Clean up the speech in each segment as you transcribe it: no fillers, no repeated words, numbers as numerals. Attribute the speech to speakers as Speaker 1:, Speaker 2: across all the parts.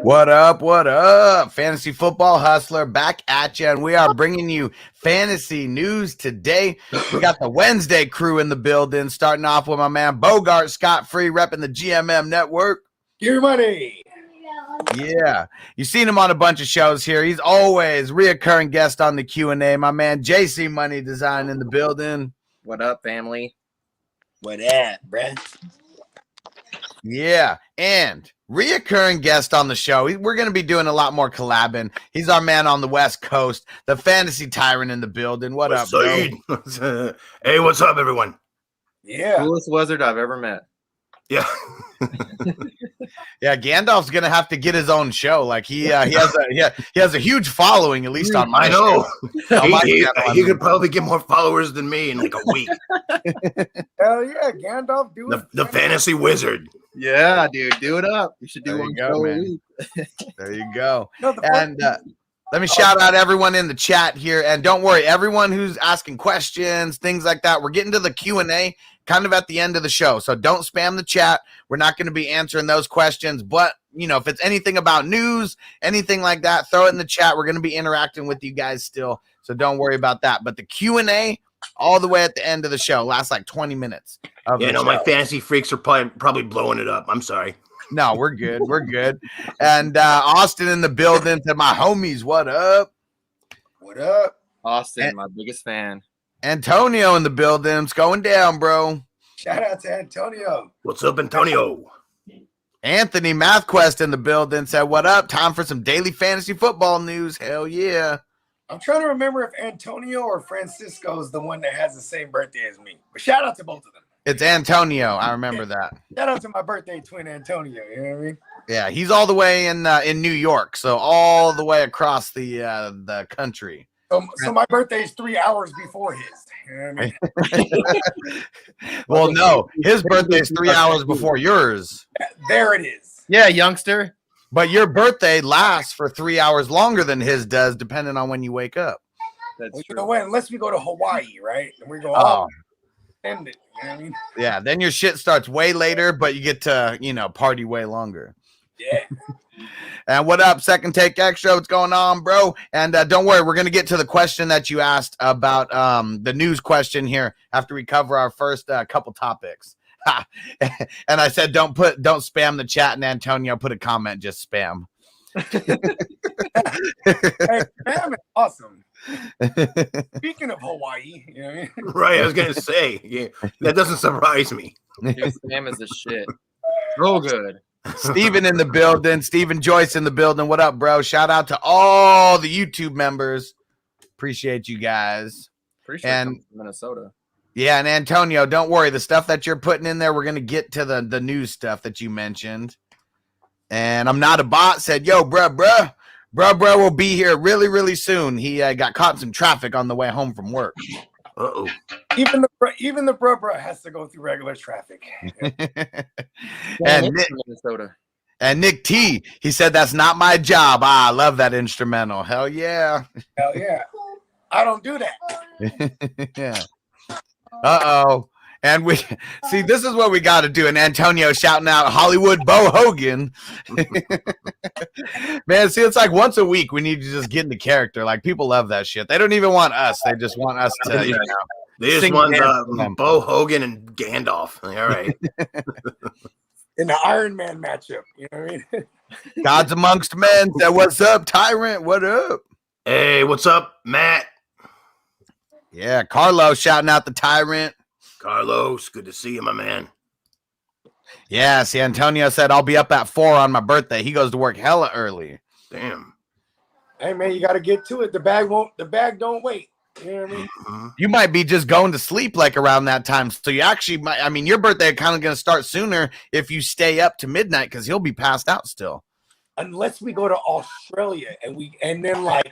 Speaker 1: What up? What up? Fantasy Football Hustler back at you, and we are bringing you fantasy news today. We got the Wednesday crew in the building, starting off with my man Bogard Scott, repping the GMM Network.
Speaker 2: Your money.
Speaker 1: Yeah, you've seen him on a bunch of shows here. He's always reoccurring guest on the Q&A. My man JC Money Design in the building.
Speaker 3: What up, family?
Speaker 2: What up, bruh?
Speaker 1: Yeah, and reoccurring guest on the show. We're going to be doing a lot more collabing. He's our man on the West Coast, the Fantasy Tyrant in the building. What's up, bro?
Speaker 4: Hey, what's up, everyone?
Speaker 2: Yeah.
Speaker 3: Coolest wizard I've ever met.
Speaker 4: Yeah.
Speaker 1: Yeah, Gandalf's going to have to get his own show. Like he has a huge following, at least on my show.
Speaker 4: He could probably get more followers than me in like a week.
Speaker 2: Hell yeah, Gandalf, dude.
Speaker 4: The fantasy wizard.
Speaker 3: Yeah, dude, do it up. You should do
Speaker 1: There
Speaker 3: one
Speaker 1: you go,
Speaker 3: show a
Speaker 1: man.
Speaker 3: week.
Speaker 1: There you go.
Speaker 2: No,
Speaker 1: And let me shout out everyone in the chat here. And don't worry, everyone who's asking questions, things like that, we're getting to the Q&A kind of at the end of the show. So don't spam the chat. We're not going to be answering those questions. But, if it's anything about news, anything like that, throw it in the chat. We're going to be interacting with you guys still. So don't worry about that. But the Q&A all the way at the end of the show lasts like 20 minutes.
Speaker 4: My fantasy freaks are probably blowing it up. I'm sorry.
Speaker 1: No, we're good. We're good. And Austin in the building to my homies. What up?
Speaker 2: What up?
Speaker 3: Austin, my biggest fan.
Speaker 1: Antonio in the building. It's going down, bro.
Speaker 2: Shout out to Antonio.
Speaker 4: What's up, Antonio?
Speaker 1: Anthony MathQuest in the building said, what up? Time for some daily fantasy football news. Hell yeah.
Speaker 2: I'm trying to remember if Antonio or Francisco is the one that has the same birthday as me. But shout out to both of them.
Speaker 1: It's Antonio. I remember that.
Speaker 2: Shout out to my birthday twin, Antonio. You know what I mean?
Speaker 1: Yeah, he's all the way in New York, so all the way across the country.
Speaker 2: So my birthday is 3 hours before his. You know what I mean?
Speaker 1: Well, no, his birthday is 3 hours before yours.
Speaker 2: There it is.
Speaker 3: Yeah, youngster.
Speaker 1: But your birthday lasts for 3 hours longer than his does, depending on when you wake up.
Speaker 3: That's
Speaker 2: Well, you
Speaker 3: true.
Speaker 2: know what? Unless we go to Hawaii, right? And we go, end it. You know what I mean?
Speaker 1: Yeah, then your shit starts way later, but you get to, party way longer.
Speaker 2: Yeah.
Speaker 1: And what up, Second Take Extra? What's going on, bro? And don't worry, we're going to get to the question that you asked about the news question here after we cover our first couple topics. And I said, don't spam the chat, and Antonio put a comment, just spam.
Speaker 2: Hey, spam is awesome. Speaking of Hawaii, you know what I mean?
Speaker 4: Right, I was going to say. Yeah, that doesn't surprise me.
Speaker 3: Dude, Spam is the shit. Real good.
Speaker 1: Steven in the building. Steven Joyce in the building. What up, bro? Shout out to all the YouTube members. Appreciate you guys.
Speaker 3: Pretty sure
Speaker 1: And-
Speaker 3: it comes from Minnesota.
Speaker 1: Yeah, and Antonio, don't worry. The stuff that you're putting in there, we're going to get to the news stuff that you mentioned. And I'm not a bot said, yo, bruh will be here really, really soon. He got caught in some traffic on the way home from work.
Speaker 4: Uh-oh.
Speaker 2: Even the bruh has to go through regular traffic.
Speaker 1: And
Speaker 3: Minnesota.
Speaker 1: Nick T, he said, that's not my job. I love that instrumental. Hell yeah.
Speaker 2: Hell yeah. I don't do that.
Speaker 1: Yeah. Uh-oh. And we see, this is what we got to do. And Antonio shouting out Hollywood Bo Hogan. Man, see, it's like once a week we need to just get into character. Like, people love that shit. They don't even want us. They just want us to,
Speaker 4: They just
Speaker 1: sing
Speaker 4: want
Speaker 1: dance for them.
Speaker 4: Bo Hogan and Gandalf. All right.
Speaker 2: In the Iron Man matchup. You know what I mean?
Speaker 1: Gods amongst men said, what's up, Tyrant? What up?
Speaker 4: Hey, what's up, Matt?
Speaker 1: Yeah, Carlos shouting out the Tyrant.
Speaker 4: Carlos, good to see you, my man.
Speaker 1: Yeah, see, Antonio said, I'll be up at 4 on my birthday. He goes to work hella early.
Speaker 4: Damn.
Speaker 2: Hey man, you got to get to it. The bag don't wait. You know what I mean?
Speaker 1: You might be just going to sleep like around that time. So you actually might, I mean, your birthday kind of going to start sooner if you stay up to midnight because he'll be passed out still.
Speaker 2: Unless we go to Australia and then like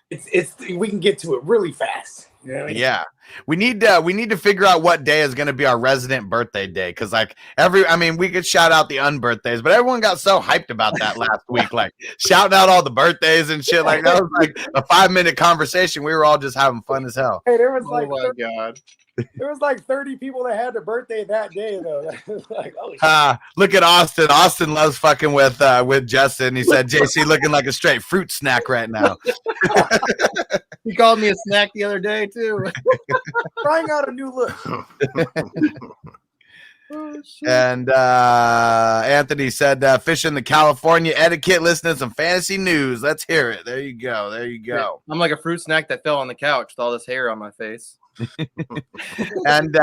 Speaker 2: we can get to it really fast. You know what I mean?
Speaker 1: Yeah. We need to figure out what day is going to be our resident birthday day. Cause like we could shout out the unbirthdays, but everyone got so hyped about that last week. Like shouting out all the birthdays and shit. Like that was like a 5-minute conversation. We were all just having fun as hell.
Speaker 2: Hey, there was
Speaker 3: God.
Speaker 2: There was like 30 people that had their birthday that day though. Like, oh shit.
Speaker 1: Look at Austin. Austin loves fucking with Justin. He said JC looking like a straight fruit snack right now.
Speaker 3: He called me a snack the other day too.
Speaker 2: Trying out a new look.
Speaker 3: Oh,
Speaker 1: and Anthony said, fishing the California etiquette, listening to some fantasy news. Let's hear it. There you go. There you go.
Speaker 3: I'm like a fruit snack that fell on the couch with all this hair on my face.
Speaker 1: And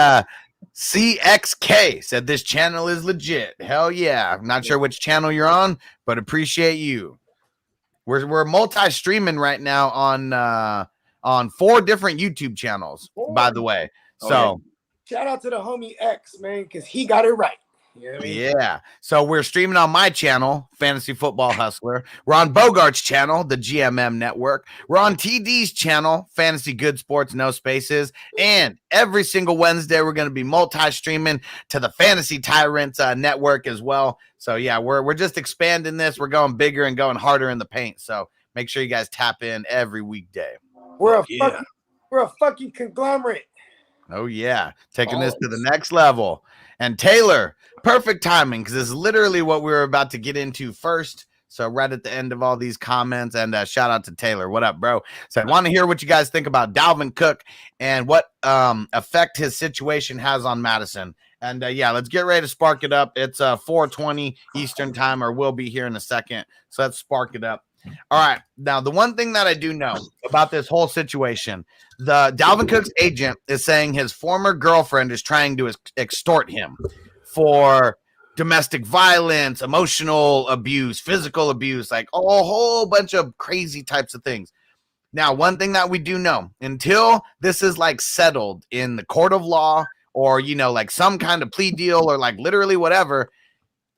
Speaker 1: CXK said this channel is legit. Hell yeah. I'm not sure which channel you're on, but appreciate you. We're multi-streaming right now on 4 different YouTube channels, by the way. So
Speaker 2: shout out to the homie X, man, because he got it right. You know what I mean?
Speaker 1: Yeah. So we're streaming on my channel, Fantasy Football Hustler. We're on Bogard's channel, the GMM Network. We're on TD's channel, Fantasy Good Sports, No Spaces. And every single Wednesday, we're going to be multi-streaming to the Fantasy Tyrant network as well. So yeah, we're just expanding this. We're going bigger and going harder in the paint. So make sure you guys tap in every weekday.
Speaker 2: We're a fucking conglomerate.
Speaker 1: Oh yeah, taking this to the next level. And Taylor, perfect timing because this is literally what we were about to get into first. So right at the end of all these comments, and shout out to Taylor. What up, bro? So I want to hear what you guys think about Dalvin Cook and what effect his situation has on Madison. And yeah, let's get ready to spark it up. It's 4:20 Eastern time, or will be here in a second. So let's spark it up. All right. Now, the one thing that I do know about this whole situation, the Dalvin Cook's agent is saying his former girlfriend is trying to extort him for domestic violence, emotional abuse, physical abuse, like a whole bunch of crazy types of things. Now, one thing that we do know, until this is like settled in the court of law or, you know, like some kind of plea deal or like literally whatever,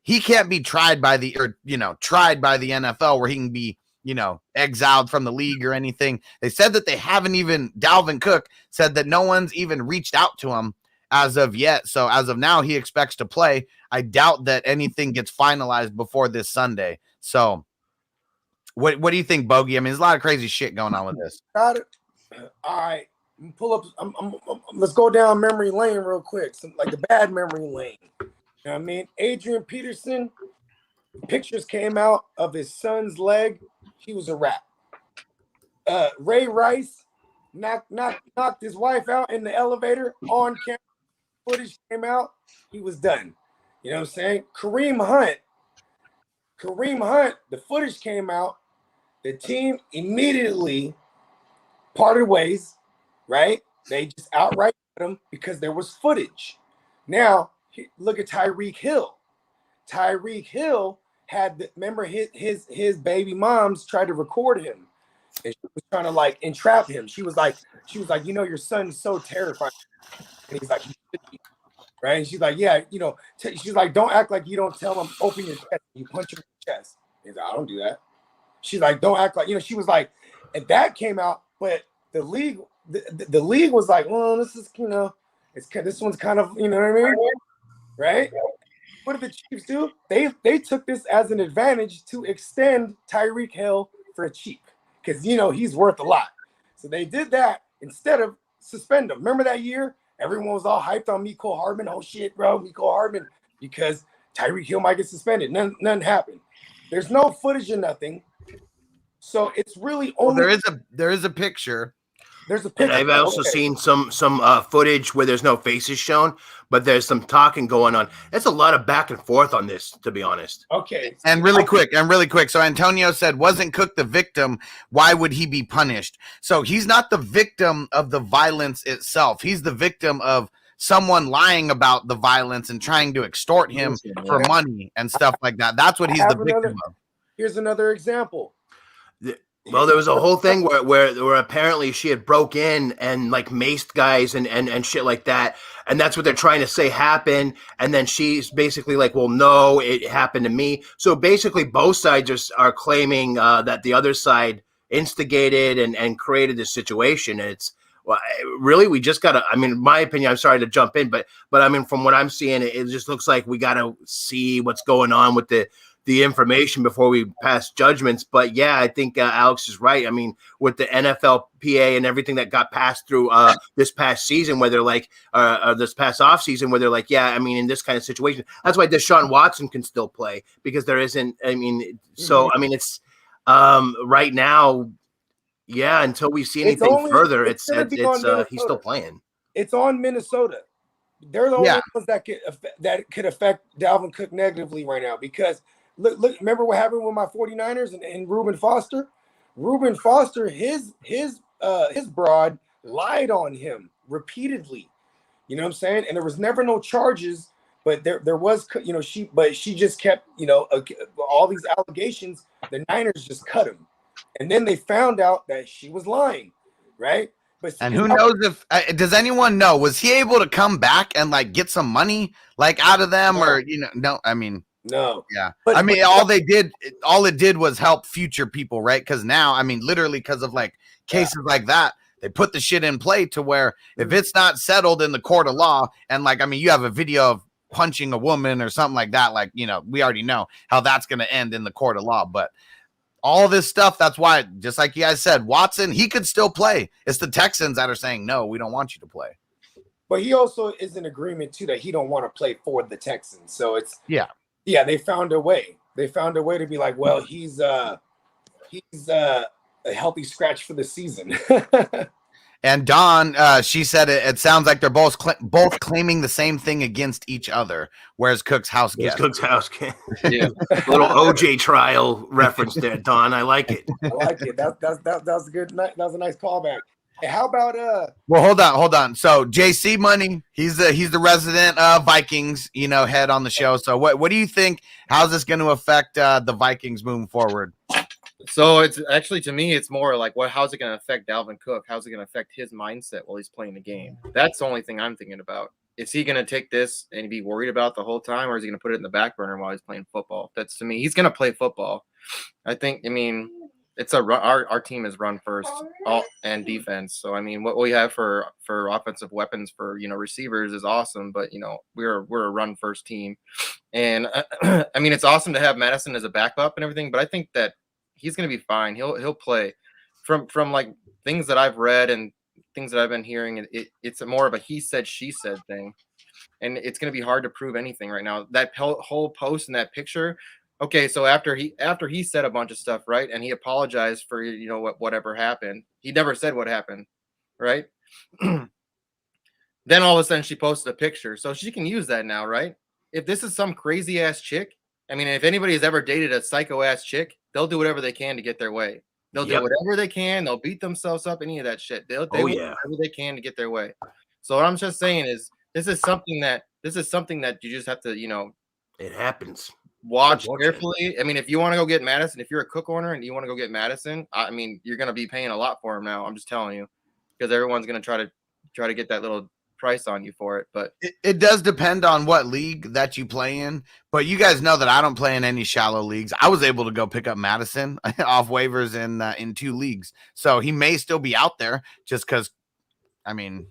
Speaker 1: he can't be tried by the NFL where he can be, you know, exiled from the league or anything. They said that they haven't even, Dalvin Cook said that no one's even reached out to him as of yet. So as of now, he expects to play. I doubt that anything gets finalized before this Sunday. So what do you think, Bogey? I mean, there's a lot of crazy shit going on with this.
Speaker 2: Got it. All right. Pull up. Let's go down memory lane real quick. Like the bad memory lane. You know what I mean? Adrian Peterson, pictures came out of his son's leg. He was a wrap. Ray Rice knocked his wife out in the elevator on camera. Footage came out. He was done. You know what I'm saying? Kareem Hunt, the footage came out. The team immediately parted ways, right? They just outright put him because there was footage. Now, look at Tyreek Hill. Tyreek Hill remember his baby moms tried to record him. And she was trying to like entrap him. She was like, you know, your son's so terrifying. And he's like, right? And she's like, yeah, you know, she's like, don't act like you don't tell him, open your chest. You punch him in the chest. He's like, I don't do that. She's like, don't act like, you know, she was like, and that came out, but the league was like, well, this is, you know, this one's kind of, you know what I mean? Right? What did the Chiefs do? They took this as an advantage to extend Tyreek Hill for cheap because, you know, he's worth a lot. So they did that instead of suspend him. Remember that year? Everyone was all hyped on Mecole Hardman. Oh, shit, bro, Mecole Hardman, because Tyreek Hill might get suspended. None happened. There's no footage or nothing. So it's really only
Speaker 1: there is a picture.
Speaker 2: There's a picture.
Speaker 4: And I've also seen some footage where there's no faces shown, but there's some talking going on. It's a lot of back and forth on this, to be honest.
Speaker 2: Okay.
Speaker 1: And really quick. So Antonio said, wasn't Cook the victim? Why would he be punished? So he's not the victim of the violence itself. He's the victim of someone lying about the violence and trying to extort him for money and stuff like that. That's what he's the victim of.
Speaker 2: Here's another example.
Speaker 4: Well, there was a whole thing where apparently she had broke in and like maced guys and shit like that. And that's what they're trying to say happened. And then she's basically like, well, no, it happened to me. So basically both sides are claiming that the other side instigated and created this situation. And it's, well, really, we just got to, I mean, in my opinion, I'm sorry to jump in, but I mean, from what I'm seeing, it just looks like we got to see what's going on with the information before we pass judgments. But yeah, I think Alex is right. I mean, with the NFLPA and everything that got passed through this past season, where they're like, this past off season, where they're like, yeah, I mean, in this kind of situation, that's why Deshaun Watson can still play, because there isn't, I mean, so, I mean, it's right now, yeah, until we see anything further, he's still playing.
Speaker 2: It's on Minnesota. They're the only ones that could affect Dalvin Cook negatively right now, because look, remember what happened with my 49ers and Reuben Foster? Reuben Foster, his broad lied on him repeatedly. You know what I'm saying? And there was never no charges, but there was, you know, she just kept, you know, all these allegations. The Niners just cut him. And then they found out that she was lying, right? But
Speaker 1: and who knows if does anyone know, was he able to come back and like get some money like out of them, or no, I mean,
Speaker 2: no,
Speaker 1: yeah, I mean, all it did was help future people, right? Because now, I mean, literally, because of like cases like that, they put the shit in play to where if it's not settled in the court of law, and like, I mean, you have a video of punching a woman or something like that, like, you know, we already know how that's going to end in the court of law, but all this stuff, that's why, just like you guys said, Watson, he could still play. It's the Texans that are saying, no, we don't want you to play.
Speaker 2: But he also is in agreement, too, that he don't want to play for the Texans. So it's, yeah, they found a way. They found a way to be like, well, he's a healthy scratch for the season.
Speaker 1: And Dawn, she said it sounds like they're both claiming the same thing against each other. Where's Cook's house guest?
Speaker 4: Cook's house guest. Yeah, little OJ trial reference there, Dawn. I like it.
Speaker 2: I like it. That's a good. That was a nice callback. Hey, how about
Speaker 1: Well, hold on. So JC Money, he's the resident Vikings, you know, head on the show. So what do you think? How's this going to affect the Vikings moving forward?
Speaker 3: So it's actually, to me, it's more like, how's it going to affect Dalvin Cook? How's it going to affect his mindset while he's playing the game? That's the only thing I'm thinking about. Is he going to take this and be worried about the whole time, or is he going to put it in the back burner while he's playing football? That's, to me, he's going to play football. I mean, it's our team is run first and defense. So, I mean, what we have for offensive weapons for, you know, receivers is awesome, but, you know, we're a run first team. And I mean, it's awesome to have Madison as a backup and everything, but I think that he's going to be fine. He'll play. From like things that I've read and things that I've been hearing. It's more of a he said, she said thing, and it's going to be hard to prove anything right now. That whole post and that picture. Okay, so after he said a bunch of stuff, right, and he apologized for, you know, whatever happened. He never said what happened, right? Then all of a sudden she posted a picture, so she can use that now, right? If this is some crazy ass chick, I mean, if anybody has ever dated a psycho ass chick, they'll do whatever they can to get their way. They'll do whatever they can. They'll beat themselves up, any of that shit. They will do whatever they can to get their way. So what I'm just saying is, this is something that you just have to, you know,
Speaker 4: it happens.
Speaker 3: Watch carefully. I mean, if you want to go get Madison, if you're a Cook owner and you want to go get Madison, I mean, you're going to be paying a lot for him now. I'm just telling you, because everyone's going to try to get that little price on you for it. But
Speaker 1: it does depend on what league that you play in, but you guys know that I don't play in any shallow leagues. I was able to go pick up Madison off waivers in 2 leagues, so he may still be out there, just because, I mean,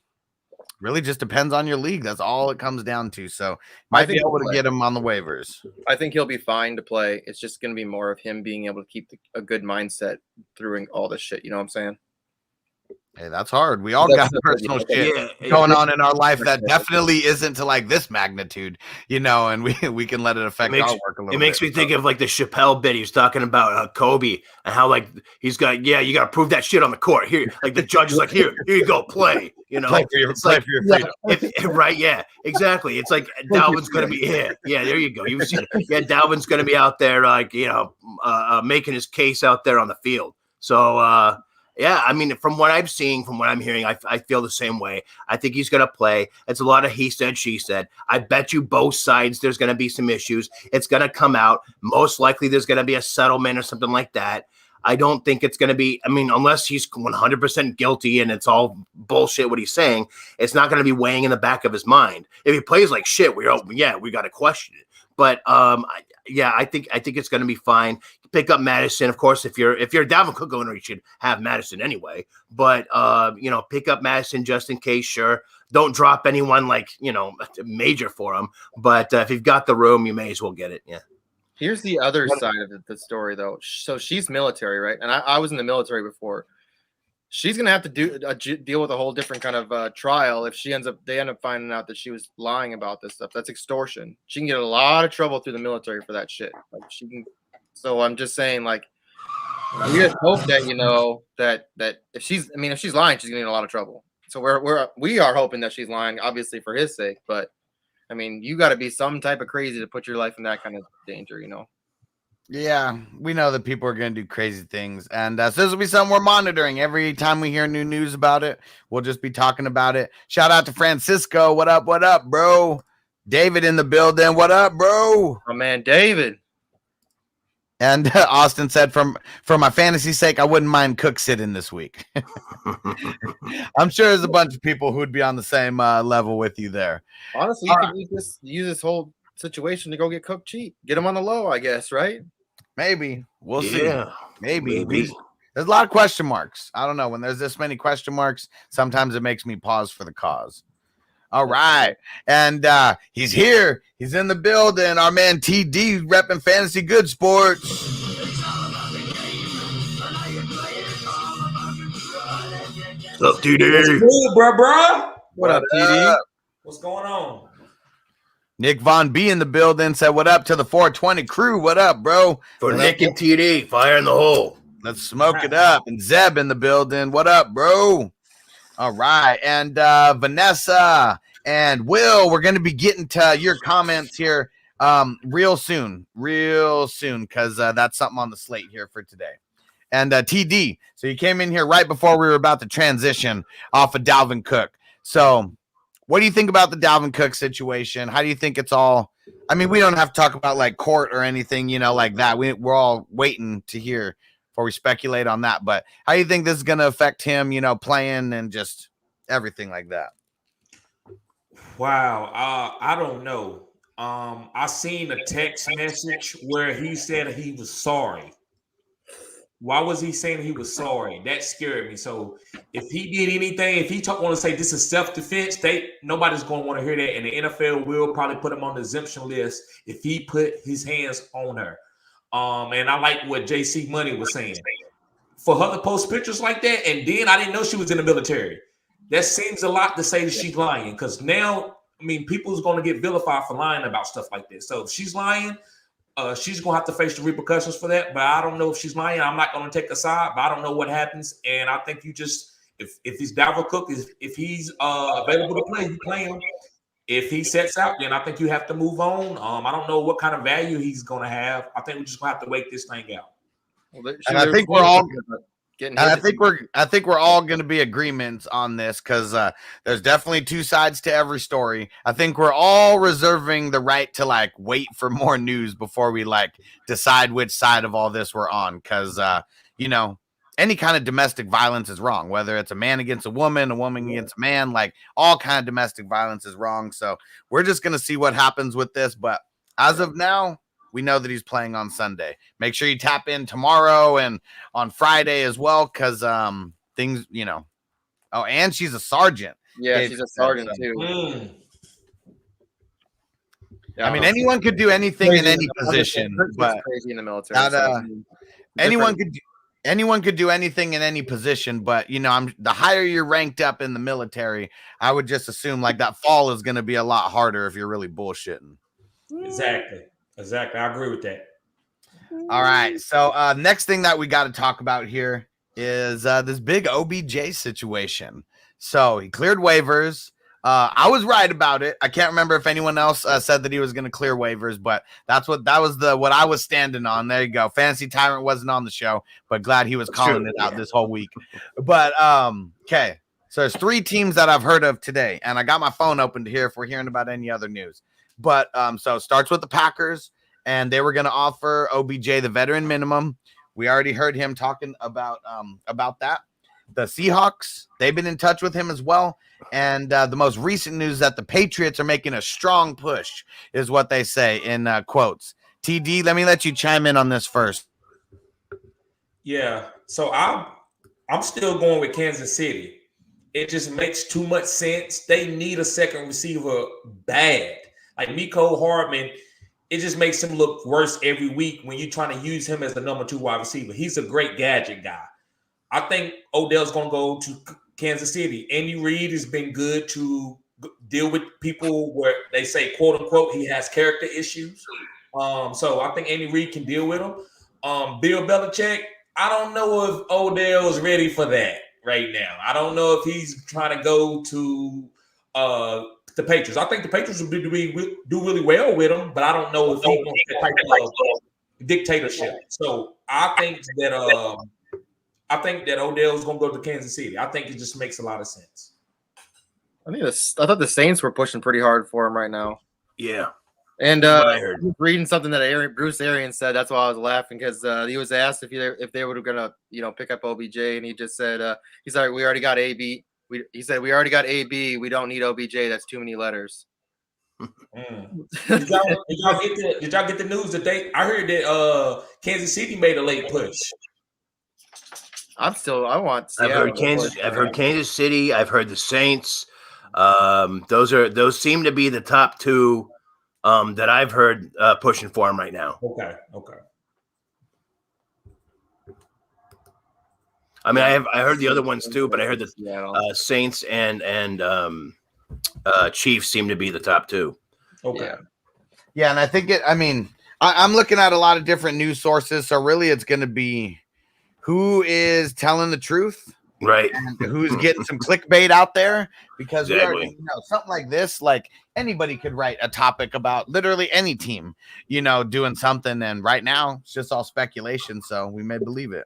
Speaker 1: really just depends on your league. That's all it comes down to. So might be able to get him on the waivers.
Speaker 3: I think he'll be fine to play. It's just going to be more of him being able to keep a good mindset through all this shit. You know what I'm saying?
Speaker 1: Hey, that's hard. We all got personal shit going on in our life that definitely isn't to like this magnitude, you know, and we can let it affect our work a little bit.
Speaker 4: It makes me think of like the Chappelle bit. He was talking about Kobe and how like he's got, you got to prove that shit on the court. Here, like the judge is like, here you go, play. You know,
Speaker 1: play for your freedom.
Speaker 4: Right? Yeah, exactly. It's like Dalvin's going to be here. Yeah, there you go. You see, Dalvin's going to be out there, like, you know, making his case out there on the field. So. Yeah, I mean, from what I'm seeing, from what I'm hearing, I feel the same way. I think he's going to play. It's a lot of he said, she said. I bet you both sides there's going to be some issues. It's going to come out. Most likely there's going to be a settlement or something like that. I don't think it's going to be, I mean, unless he's 100% guilty and it's all bullshit what he's saying, it's not going to be weighing in the back of his mind. If he plays like shit, we got to question it. But I think it's going to be fine. Pick up Madison, of course. If you're a Dalvin Cook owner, you should have Madison anyway. But pick up Madison just in case. Sure, don't drop anyone major for him. But if you've got the room, you may as well get it. Yeah.
Speaker 3: Here's the other side of the story, though. So she's military, right? And I was in the military before. She's gonna have to deal with a whole different kind of trial if they end up finding out that she was lying about this stuff. That's extortion. She can get a lot of trouble through the military for that shit. So I'm just saying, we just hope that that if she's lying, she's gonna get in a lot of trouble. So we are hoping that she's lying, obviously for his sake. But I mean, you got to be some type of crazy to put your life in that kind of danger,
Speaker 1: Yeah, we know that people are going to do crazy things. And so this will be something we're monitoring. Every time we hear new news about it, we'll just be talking about it. Shout out to Francisco. What up, bro? David in the building. What up, bro?
Speaker 3: Oh, man, David.
Speaker 1: And Austin said, for my fantasy sake, I wouldn't mind Cook sitting this week. I'm sure there's a bunch of people who would be on the same level with you there.
Speaker 3: Honestly, you could use this whole situation to go get Cook cheap. Get him on the low, I guess, right?
Speaker 1: Maybe. We'll see. Maybe. There's a lot of question marks. I don't know. When there's this many question marks, sometimes it makes me pause for the cause. All right. And he's here. He's in the building. Our man TD repping Fantasy Good Sports.
Speaker 4: What's up, TD?
Speaker 5: What's good, bro?
Speaker 3: What up, TD?
Speaker 5: What's going on?
Speaker 1: Nick Von B in the building said, what up to the 420 crew? What up, bro?
Speaker 4: For Nick and TD, fire in the hole.
Speaker 1: Let's smoke it up. And Zeb in the building. What up, bro? All right. And Vanessa and Will, we're going to be getting to your comments here real soon, because that's something on the slate here for today. And TD, so you came in here right before we were about to transition off of Dalvin Cook. So what do you think about the Dalvin Cook situation? How do you think it's all? I mean, we don't have to talk about court or anything, like that. We're all waiting to hear before we speculate on that. But how do you think this is going to affect him, playing and just everything like that?
Speaker 5: Wow. I don't know. I seen a text message where he said he was sorry. Why was he saying he was sorry? That scared me. So if he did anything, if he want to say this is self-defense, nobody's going to want to hear that. And the NFL will probably put him on the exemption list if he put his hands on her. And I like what JC Money was saying. For her to post pictures like that, and then I didn't know she was in the military. That seems a lot to say that she's lying, because now, people's going to get vilified for lying about stuff like this. So if she's lying, she's going to have to face the repercussions for that. But I don't know if she's lying. I'm not going to take a side, but I don't know what happens. And I think you just, if he's Dalvin Cook, if he's available to play, you play him. If he sets out, then I think you have to move on. I don't know what kind of value he's going to have. I think we're just going to have to wait this thing out.
Speaker 1: And I think we're all I think we're all going to be agreements on this, because there's definitely two sides to every story. I think we're all reserving the right to wait for more news before we decide which side of all this we're on, because any kind of domestic violence is wrong, whether it's a man against a woman against a man, all kind of domestic violence is wrong. So we're just going to see what happens with this. But as of now, we know that he's playing on Sunday. Make sure you tap in tomorrow and on Friday as well, because things, Oh, and she's a sergeant.
Speaker 3: Yeah, she's a sergeant too.
Speaker 1: Yeah, anyone could do anything in any position, but
Speaker 3: crazy in the military.
Speaker 1: Anyone could do anything in any position, but the higher you're ranked up in the military, I would just assume that fall is going to be a lot harder if you're really bullshitting.
Speaker 5: Exactly. I agree with that.
Speaker 1: All right. So next thing that we got to talk about here is this big OBJ situation. So he cleared waivers. I was right about it. I can't remember if anyone else said that he was going to clear waivers, but that was what I was standing on. There you go. Fantasy Tyrant wasn't on the show, but glad he was calling it out this whole week. But okay. So there's 3 teams that I've heard of today, and I got my phone open to hear if we're hearing about any other news. But so it starts with the Packers, and they were going to offer OBJ the veteran minimum We already heard him talking about that. The Seahawks, they've been in touch with him as well. And the most recent news that the Patriots are making a strong push is what they say in quotes. TD, let me let you chime in on this first.
Speaker 5: Yeah, so I'm still going with Kansas City. It just makes too much sense. They need a second receiver bad. Like Mecole Hardman, it just makes him look worse every week when you're trying to use him as the number 2 wide receiver. He's a great gadget guy. I think Odell's going to go to Kansas City. Andy Reid has been good to deal with people where they say, quote unquote, he has character issues. So I think Andy Reid can deal with him. Bill Belichick, I don't know if Odell's ready for that right now. I don't know if he's trying to go to the Patriots. I think the Patriots will do really well with him, but I don't know if he wants that type of dictatorship. So I think that Odell's going to go to Kansas City. I think it just makes a lot of sense.
Speaker 3: I thought the Saints were pushing pretty hard for him right now.
Speaker 4: Yeah.
Speaker 3: And
Speaker 4: I heard.
Speaker 3: reading something that Bruce Arians said, that's why I was laughing, because he was asked if they were going to pick up OBJ, and he just said he's like, we already got AB. He said we already got AB. We don't need OBJ. That's too many letters.
Speaker 5: Did y'all get the news that I heard that Kansas City made a late push?
Speaker 3: I want Seattle.
Speaker 4: I've heard Kansas City. I've heard the Saints. Those seem to be the top 2 that I've heard pushing for him right now.
Speaker 5: Okay.
Speaker 4: I mean, I heard the other ones too, but I heard the Saints and Chiefs seem to be the top 2.
Speaker 5: Okay.
Speaker 1: Yeah, and I think I'm looking at a lot of different news sources, so really it's going to be who is telling the truth,
Speaker 4: right?
Speaker 1: And who's getting some clickbait out there, because
Speaker 4: exactly.
Speaker 1: we already know something like this, like anybody could write a topic about literally any team, doing something. And right now it's just all speculation, so we may believe it.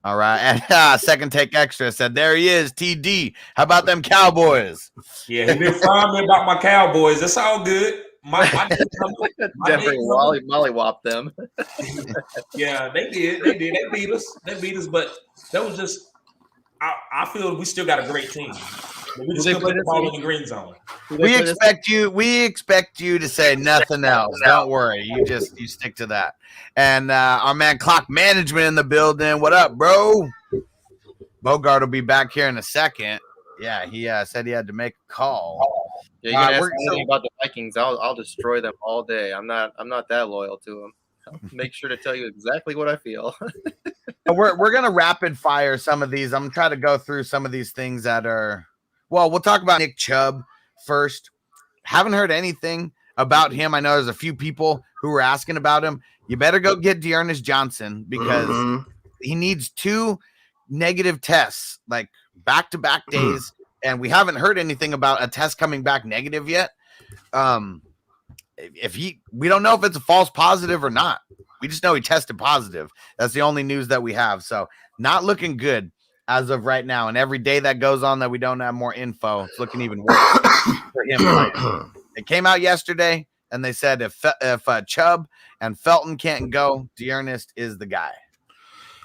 Speaker 1: All right. And Second Take Extra said, there he is, TD. How about them Cowboys?
Speaker 5: Yeah, he been frying me about my Cowboys. That's all good. My
Speaker 3: definitely mollywopped them.
Speaker 5: Yeah, they did. They beat us. But that was just. I feel we still got a great team. We just still put the ball in the green zone.
Speaker 1: We expect you to say nothing else. Don't worry. You stick to that. And our man Clock Management in the building. What up, bro? Bogard will be back here in a second. Yeah, he said he had to make a call.
Speaker 3: Yeah, you can ask me about the Vikings. I'll destroy them all day. I'm not that loyal to them. I'll make sure to tell you exactly what I feel.
Speaker 1: We're gonna rapid fire some of these. I'm gonna try to go through some of these things that are. Well, we'll talk about Nick Chubb first. Haven't heard anything about him. I know there's a few people who were asking about him. You better go get Dearness Johnson, because he needs 2 negative tests, like back-to-back days. And we haven't heard anything about a test coming back negative yet. We don't know if it's a false positive or not. We just know he tested positive. That's the only news that we have. So not looking good as of right now. And every day that goes on that we don't have more info, it's looking even worse for him. It came out yesterday, and they said if Chubb and Felton can't go, Dearness is the guy.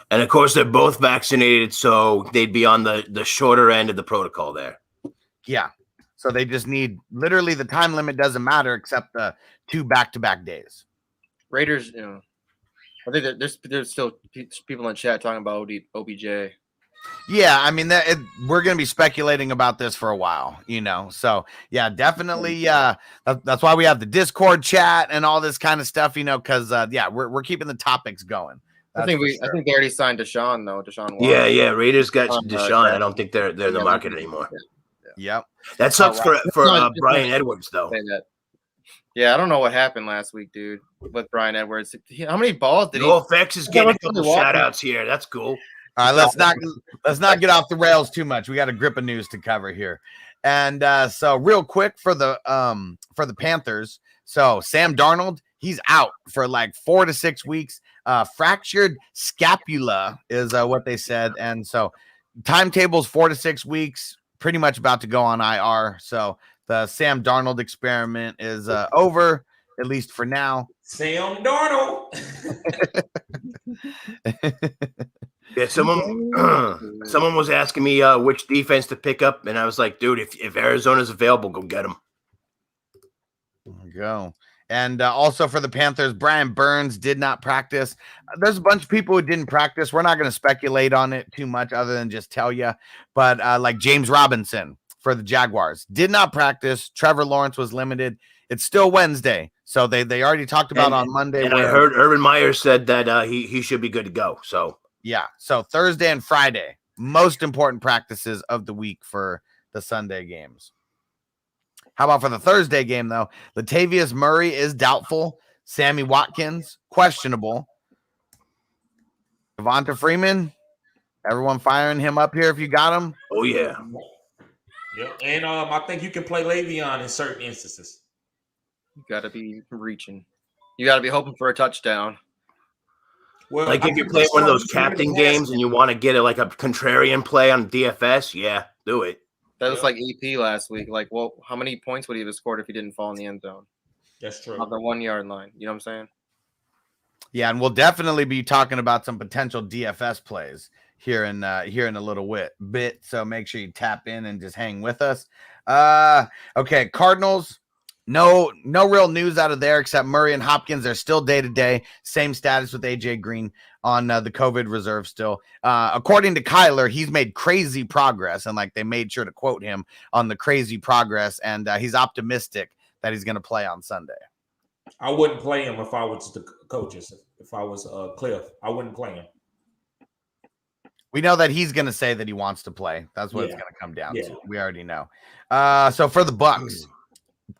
Speaker 4: And of course, they're both vaccinated, so they'd be on the shorter end of the protocol there.
Speaker 1: Yeah. So they just need, literally the time limit doesn't matter except the 2 back-to-back days.
Speaker 3: Raiders, I think that there's still people in chat talking about OBJ.
Speaker 1: Yeah, I mean, we're going to be speculating about this for a while, So, yeah, definitely. That's why we have the Discord chat and all this kind of stuff, because, we're keeping the topics going.
Speaker 3: I think they already signed Deshaun, though. Deshaun Watson.
Speaker 4: Yeah. Raiders got Deshaun. I don't think they're in the market anymore.
Speaker 1: Yep.
Speaker 4: That sucks for Brian Edwards, though.
Speaker 3: Yeah, I don't know what happened last week, dude, with Brian Edwards. How many balls did
Speaker 4: he? FX is getting a couple shout-outs here. That's cool.
Speaker 1: All right, let's not get off the rails too much. We got a grip of news to cover here. And so real quick for the Panthers. So Sam Darnold, he's out for like 4 to 6 weeks. Fractured scapula is what they said. And so timetable's 4 to 6 weeks, pretty much about to go on IR. So the Sam Darnold experiment is over, at least for now.
Speaker 5: Sam Darnold.
Speaker 4: Yeah, someone was asking me which defense to pick up, and I was like, dude, if Arizona's available, go get them.
Speaker 1: There we go. And also for the Panthers, Brian Burns did not practice. There's a bunch of people who didn't practice. We're not going to speculate on it too much other than just tell you. But like James Robinson for the Jaguars did not practice. Trevor Lawrence was limited. It's still Wednesday. So they already talked about on Monday.
Speaker 4: And I heard Urban Meyer said that he should be good to go. So
Speaker 1: yeah. So Thursday and Friday, most important practices of the week for the Sunday games. How about for the Thursday game, though? Latavius Murray is doubtful. Sammy Watkins, questionable. Devonta Freeman, everyone firing him up here if you got him.
Speaker 4: Oh, yeah.
Speaker 5: Yeah, and I think you can play Le'Veon in certain instances.
Speaker 3: You got to be reaching. You got to be hoping for a touchdown.
Speaker 5: Well,
Speaker 4: like if you're playing one of those captain games and you want to get a contrarian play on DFS, yeah, do it.
Speaker 3: That was like EP last week. Like, well, how many points would he have scored if he didn't fall in the end zone?
Speaker 5: That's true.
Speaker 3: On the 1 yard line. You know what I'm saying?
Speaker 1: Yeah, and we'll definitely be talking about some potential DFS plays here in a little bit. So make sure you tap in and just hang with us. Okay, Cardinals. No real news out of there except Murray and Hopkins. They're still day-to-day. Same status with AJ Green on the COVID reserve still. According to Kyler, he's made crazy progress, and like they made sure to quote him on the crazy progress, and he's optimistic that he's going to play on Sunday.
Speaker 5: I wouldn't play him if I was the coaches. If I was Cliff, I wouldn't play him.
Speaker 1: We know that he's going to say that he wants to play. That's what it's going to come down to. We already know. So for the Bucks,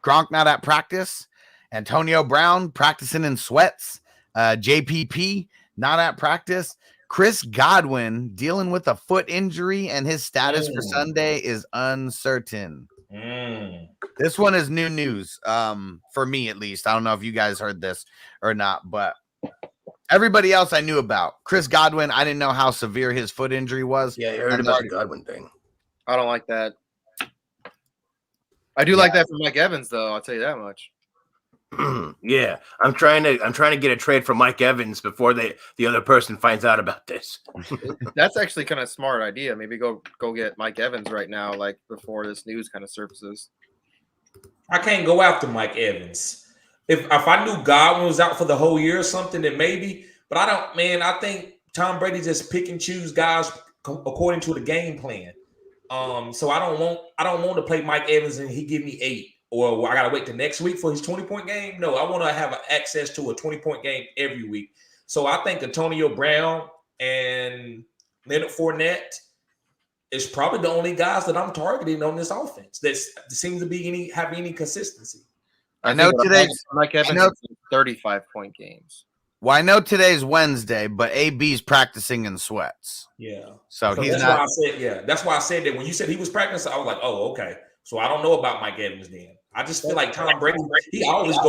Speaker 1: Gronk not at practice. Antonio Brown practicing in sweats. JPP not at practice. Chris Godwin dealing with a foot injury, and his status for Sunday is uncertain. This one is new news for me, at least. I don't know if you guys heard this or not, but everybody else I knew about. Chris Godwin, I didn't know how severe his foot injury was.
Speaker 4: Yeah, I heard about the Godwin thing.
Speaker 3: I don't like that. I do like that for Mike Evans, though. I'll tell you that much.
Speaker 4: Yeah, I'm trying to get a trade for Mike Evans before the other person finds out about this.
Speaker 3: That's actually kind of a smart idea. Maybe go get Mike Evans right now, like before this news kind of surfaces.
Speaker 5: I can't go after Mike Evans. If I knew Godwin was out for the whole year or something, then maybe. But I don't, man. I think Tom Brady just pick and choose guys according to the game plan. So I don't want to play Mike Evans and he give me 8, or I gotta wait till next week for his 20-point game. No, I want to have access to a 20-point game every week. So I think Antonio Brown and Leonard Fournette is probably the only guys that I'm targeting on this offense that seems to be have any consistency.
Speaker 1: I know today's
Speaker 3: Mike Evans 35-point games.
Speaker 1: Well, I know today's Wednesday, but AB's practicing in sweats.
Speaker 5: Yeah.
Speaker 1: So he's
Speaker 5: that's
Speaker 1: not.
Speaker 5: Why I said, that's why I said that when you said he was practicing, I was like, oh, okay. So I don't know about Mike Evans then. I just feel like Tom Brady, he always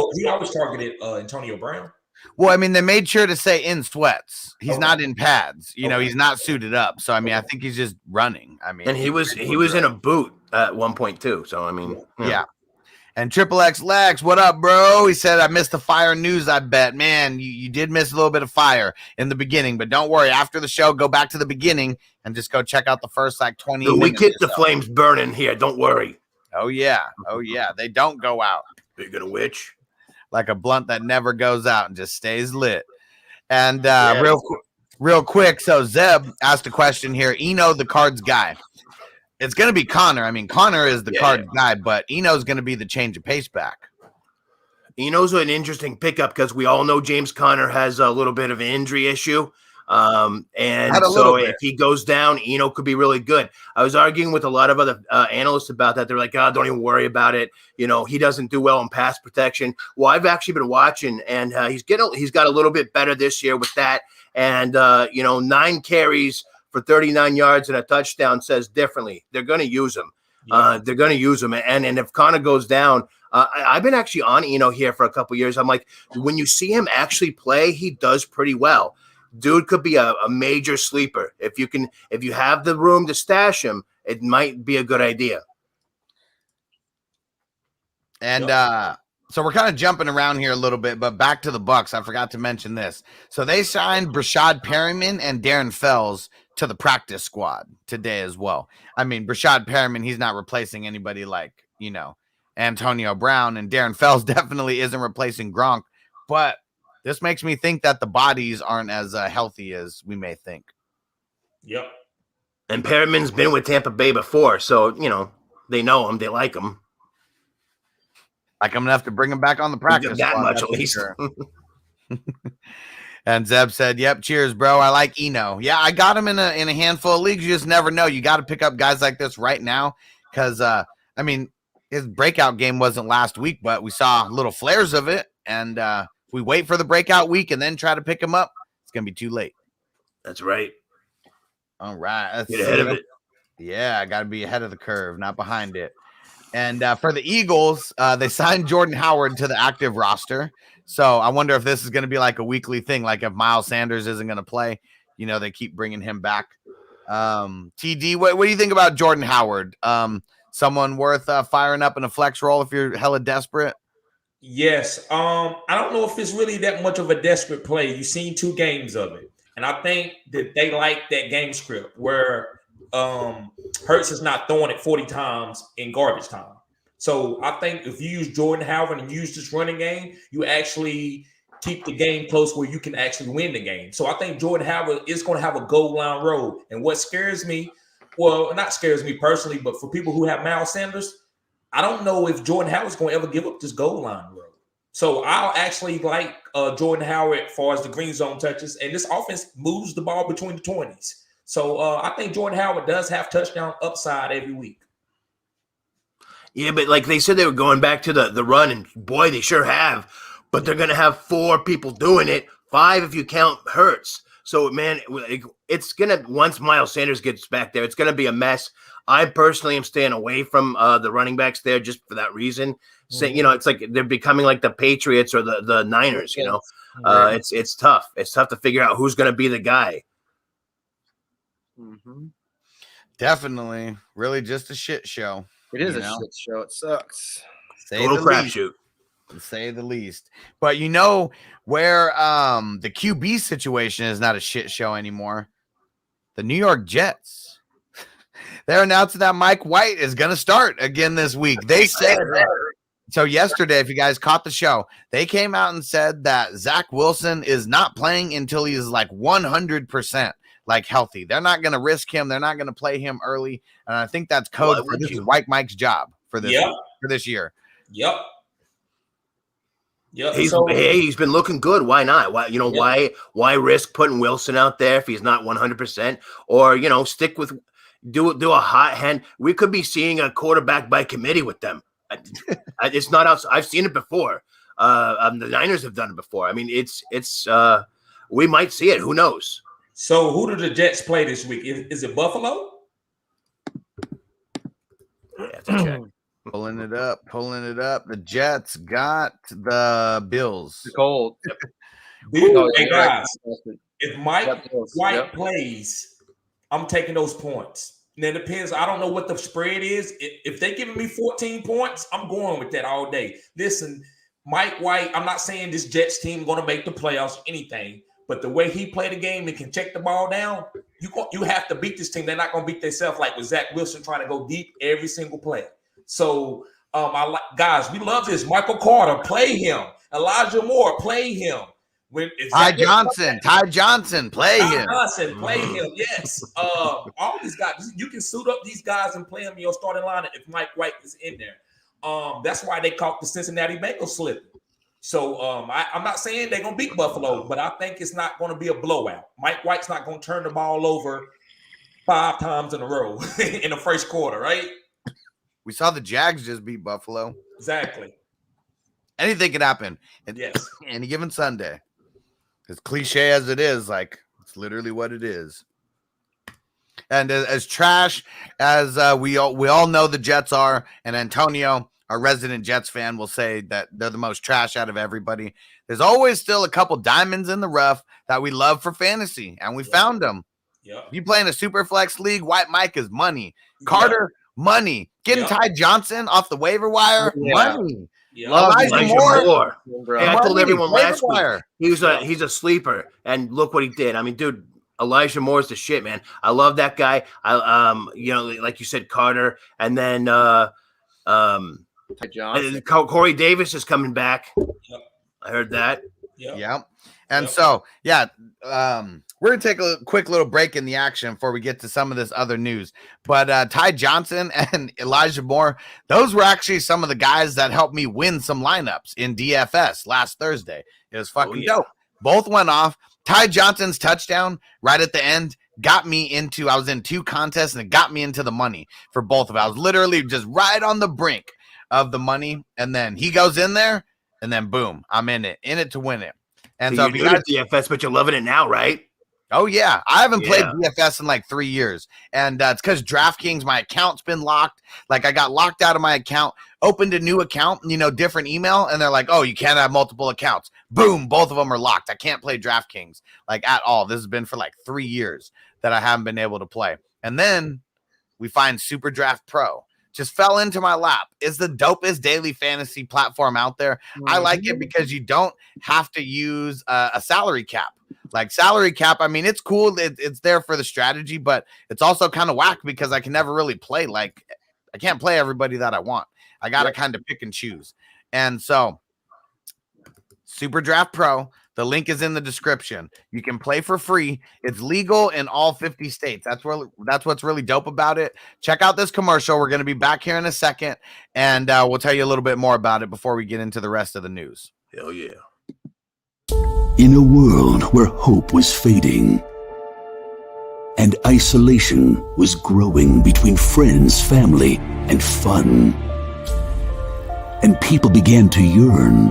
Speaker 5: targeted Antonio Brown.
Speaker 1: Well, I mean, they made sure to say in sweats. He's not in pads. You know, he's not suited up. So I mean, I think he's just running. I mean,
Speaker 4: and he was in a boot at one point too. So I mean,
Speaker 1: yeah. And Triple X Lex, what up, bro? He said, I missed the fire news, I bet. Man, you did miss a little bit of fire in the beginning, but don't worry. After the show, go back to the beginning and just go check out the first 20 minutes.
Speaker 4: We keep the flames burning here. Don't worry.
Speaker 1: Oh, yeah. Oh, yeah. They don't go out.
Speaker 4: Bigger than a witch.
Speaker 1: Like a blunt that never goes out and just stays lit. And real quick, so Zeb asked a question here. Eno, the Cards guy. It's going to be Connor. I mean, Connor is the card guy, but Eno's going to be the change of pace back.
Speaker 4: Eno's an interesting pickup because we all know James Conner has a little bit of an injury issue. And so if he goes down, Eno could be really good. I was arguing with a lot of other analysts about that. They're like, don't even worry about it. You know, he doesn't do well in pass protection. Well, I've actually been watching, and he's got a little bit better this year with that. And, 9 carries for 39 yards and a touchdown says differently. They're going to use him. They're going to use him. And if Connor goes down, I've been actually on Eno here for a couple years. I'm like, when you see him actually play, he does pretty well. Dude could be a major sleeper. If you have the room to stash him, it might be a good idea.
Speaker 1: And So we're kind of jumping around here a little bit, but back to the Bucks. I forgot to mention this. So they signed Rashad Perryman and Darren Fells to the practice squad today as well. I mean, Rashad Perryman, he's not replacing anybody like, Antonio Brown, and Darren Fells definitely isn't replacing Gronk, but this makes me think that the bodies aren't as healthy as we may think.
Speaker 5: Yep.
Speaker 4: And Perryman's been with Tampa Bay before, so, they know him, they like him.
Speaker 1: Like, I'm going to have to bring him back on the practice
Speaker 4: that
Speaker 1: squad,
Speaker 4: much at least.
Speaker 1: Sure. And Zeb said, yep, cheers, bro. I like Eno. Yeah, I got him in a handful of leagues. You just never know. You got to pick up guys like this right now because, his breakout game wasn't last week, but we saw little flares of it. And if we wait for the breakout week and then try to pick him up, it's going to be too late.
Speaker 4: That's right.
Speaker 1: All right.
Speaker 4: Get ahead of it.
Speaker 1: Yeah, I got to be ahead of the curve, not behind it. And for the Eagles, they signed Jordan Howard to the active roster. So I wonder if this is going to be like a weekly thing. Like if Miles Sanders isn't going to play, they keep bringing him back. TD, what do you think about Jordan Howard? Someone worth firing up in a flex role if you're hella desperate?
Speaker 5: Yes. I don't know if it's really that much of a desperate play. You've seen 2 games of it. And I think that they like that game script where Hurts is not throwing it 40 times in garbage time. So I think if you use Jordan Howard and use this running game, you actually keep the game close where you can actually win the game. So I think Jordan Howard is going to have a goal line road. And what scares me, well, not scares me personally, but for people who have Miles Sanders, I don't know if Jordan Howard's going to ever give up this goal line road. So I'll actually like Jordan Howard as far as the green zone touches. And this offense moves the ball between the 20s. So I think Jordan Howard does have touchdown upside every week.
Speaker 4: Yeah, but like they said they were going back to the run, and boy, they sure have. But they're going to have 4 people doing it, 5 if you count Hurts. So, man, it's going to – once Miles Sanders gets back there, it's going to be a mess. I personally am staying away from the running backs there just for that reason. So, it's like they're becoming like the Patriots or the Niners, It's tough. It's tough to figure out who's going to be the guy.
Speaker 1: Mm-hmm. Definitely. Really just a shit show.
Speaker 3: It is a shit show. It sucks.
Speaker 4: Total crapshoot.
Speaker 1: To say the least. But where the QB situation is not a shit show anymore? The New York Jets. They're announcing that Mike White is going to start again this week. They said so yesterday, if you guys caught the show, they came out and said that Zach Wilson is not playing until he is like 100% like healthy. They're not going to risk him. They're not going to play him early. And I think that's code for this is White Mike's job for this for this year.
Speaker 5: Yep.
Speaker 4: Yep. He's been looking good. Why not? Why risk putting Wilson out there if he's not 100%? Or stick with do a hot hand. We could be seeing a quarterback by committee with them. It's not outside. I've seen it before. The Niners have done it before. I mean, it's we might see it. Who knows?
Speaker 5: So who do the Jets play this week? Is it Buffalo?
Speaker 4: I have to check.
Speaker 1: Pulling it up. The Jets got the Bills.
Speaker 3: The Colts.
Speaker 5: Hey guys, if Mike White plays, I'm taking those points. Now it depends. I don't know what the spread is. If they're giving me 14 points, I'm going with that all day. Listen, Mike White, I'm not saying this Jets team is going to make the playoffs or anything, but the way he played the game and can check the ball down, you have to beat this team. They're not going to beat themselves like with Zach Wilson trying to go deep every single play. So, guys, we love this. Michael Carter, play him. Elijah Moore, play him.
Speaker 1: Ty Johnson, play him.
Speaker 5: Yes. All these guys, you can suit up these guys and play them in your starting lineup if Mike White is in there. That's why they caught the Cincinnati Bengals slipping. So I'm not saying they're going to beat Buffalo, but I think it's not going to be a blowout. Mike White's not going to turn the ball over 5 times in a row in the first quarter, right?
Speaker 1: We saw the Jags just beat Buffalo.
Speaker 5: Exactly.
Speaker 1: Anything can happen.
Speaker 5: Yes.
Speaker 1: Any given Sunday. As cliche as it is, like it's literally what it is. And as trash as we all know the Jets are, and Antonio, our resident Jets fan, will say that they're the most trash out of everybody. There's always still a couple diamonds in the rough that we love for fantasy, and we found them.
Speaker 5: Yep.
Speaker 1: You play in a super flex league, White Mike is money. Carter, money. Getting Ty Johnson off the waiver wire, money.
Speaker 5: Yeah.
Speaker 1: Love
Speaker 4: Elijah
Speaker 1: Moore.
Speaker 4: Moore. Hey, I told everyone last week
Speaker 1: wire.
Speaker 4: he's a sleeper, and look what he did. I mean, dude, Elijah Moore's the shit, man. I love that guy. Like you said, Carter, and then Corey Davis is coming back.
Speaker 5: Yep.
Speaker 4: I heard that.
Speaker 1: Yep. And so, we're going to take a quick little break in the action before we get to some of this other news. But Ty Johnson and Elijah Moore, those were actually some of the guys that helped me win some lineups in DFS last Thursday. It was fucking dope. Both went off. Ty Johnson's touchdown right at the end got me into, I was in 2 contests, and it got me into the money for both of them. I was literally just right on the brink of the money, and then he goes in there, and then boom, I'm in it to win it. And so
Speaker 4: you're good at DFS, but you're loving it now, right?
Speaker 1: Oh, yeah. I haven't played DFS in like 3 years. And it's because DraftKings, my account's been locked. Like, I got locked out of my account, opened a new account, different email. And they're like, oh, you can't have multiple accounts. Boom. Both of them are locked. I can't play DraftKings like at all. This has been for like 3 years that I haven't been able to play. And then we find Super Draft Pro. Just fell into my lap. It's the dopest daily fantasy platform out there. I like it because you don't have to use a salary cap. Like salary cap, I mean, it's cool. It's there for the strategy, but it's also kind of whack because I can never really play. Like, I can't play everybody that I want. I got to kind of pick and choose. And so Super Draft Pro, the link is in the description. You can play for free. It's legal in all 50 states. That's what's really dope about it. Check out this commercial. We're going to be back here in a second, and we'll tell you a little bit more about it before we get into the rest of the news.
Speaker 4: Hell yeah.
Speaker 6: In a world where hope was fading and isolation was growing between friends, family, and fun, and people began to yearn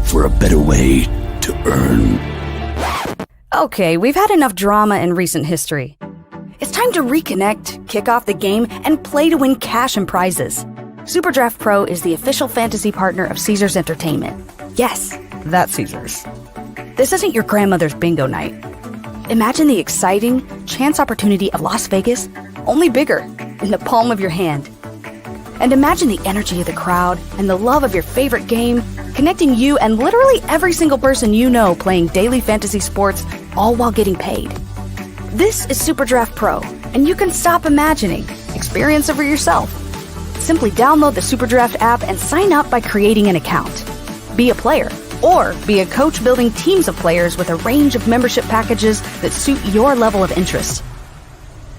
Speaker 6: for a better way to earn.
Speaker 7: Okay, we've had enough drama in recent history. It's time to reconnect, kick off the game, and play to win cash and prizes. SuperDraft Pro is the official fantasy partner of Caesars Entertainment. Yes, that's Caesars. This isn't your grandmother's bingo night. Imagine the exciting chance opportunity of Las Vegas, only bigger, in the palm of your hand. And imagine the energy of the crowd and the love of your favorite game, connecting you and literally every single person you know playing daily fantasy sports, all while getting paid. This is SuperDraft Pro, and you can stop imagining. Experience it for yourself. Simply download the SuperDraft app and sign up by creating an account. Be a player, or be a coach building teams of players with a range of membership packages that suit your level of interest.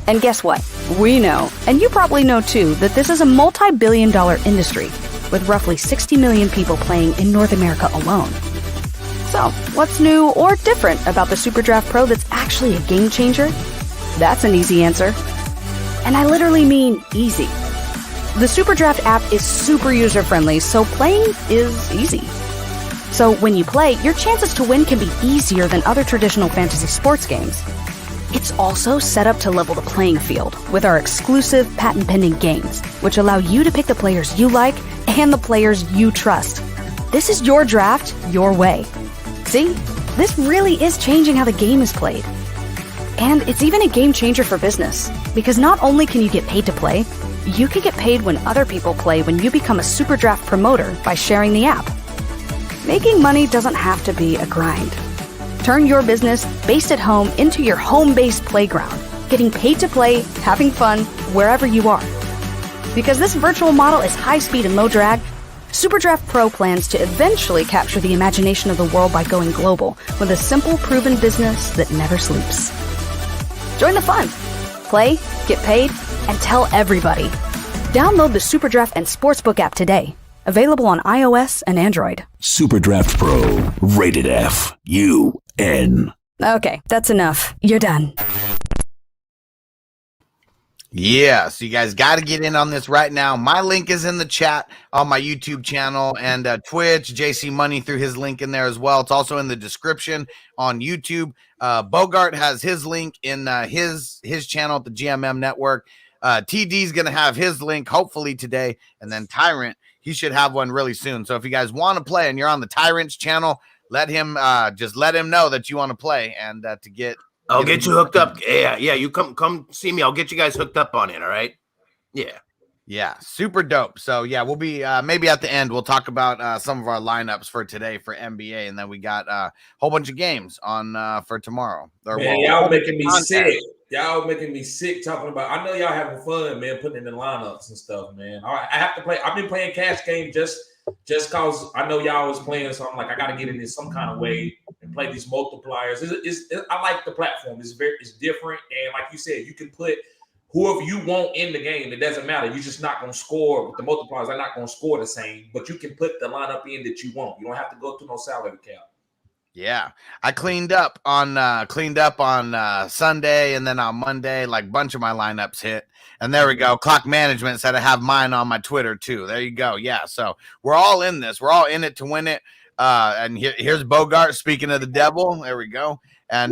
Speaker 7: And guess what? We know, and you probably know too, that this is a multi-billion-dollar industry with roughly 60 million people playing in North America alone. So, what's new or different about the SuperDraft Pro that's actually a game changer? That's an easy answer. And I literally mean easy. The SuperDraft app is super user-friendly, so playing is easy. So when you play, your chances to win can be easier than other traditional fantasy sports games. It's also set up to level the playing field with our exclusive patent-pending games, which allow you to pick the players you like and the players you trust. This is your draft, your way. See? This really is changing how the game is played. And it's even a game changer for business, because not only can you get paid to play, you can get paid when other people play when you become a SuperDraft promoter by sharing the app. Making money doesn't have to be a grind. Turn your business based at home into your home-based playground, getting paid to play, having fun, wherever you are. Because this virtual model is high speed and low drag, SuperDraft Pro plans to eventually capture the imagination of the world by going global with a simple, proven business that never sleeps. Join the fun. Play, get paid, and tell everybody. Download the SuperDraft and Sportsbook app today. Available on iOS and Android.
Speaker 6: SuperDraft Pro, rated F, UN.
Speaker 7: Okay, that's enough. You're done.
Speaker 1: Yeah, so you guys got to get in on this right now. My link is in the chat on my YouTube channel and Twitch. JC Money threw his link in there as well. It's also in the description on YouTube. Bogart has his link in his channel at the GMM Network. TD's going to have his link hopefully today. And then Tyrant, he should have one really soon. So if you guys want to play and you're on the Tyrant's channel, let him know that you want to play and to get.
Speaker 4: I'll get you hooked up. Yeah. You come see me. I'll get you guys hooked up on it. All right. Yeah.
Speaker 1: Yeah, super dope. So yeah, we'll be maybe at the end we'll talk about some of our lineups for today for NBA, and then we got a whole bunch of games on for tomorrow.
Speaker 5: Man, y'all making me sick. Y'all making me sick talking about. I know y'all having fun, man, putting in the lineups and stuff, man. I have to play. I've been playing cash game just cause I know y'all was playing, so I'm like, I got to get in this some kind of way and play these multipliers. I like the platform. It's different, and like you said, you can put whoever you want in the game. It doesn't matter. You're just not going to score with the multipliers. They're not going to score the same, but you can put the lineup in that you want. You don't have to go through no salary cap.
Speaker 1: Yeah, I cleaned up on Sunday, and then on Monday, like a bunch of my lineups hit. And there we go. Clock Management said I have mine on my Twitter too. There you go. Yeah, so we're all in this. We're all in it to win it. And here's Bogart speaking of the devil. There we go. And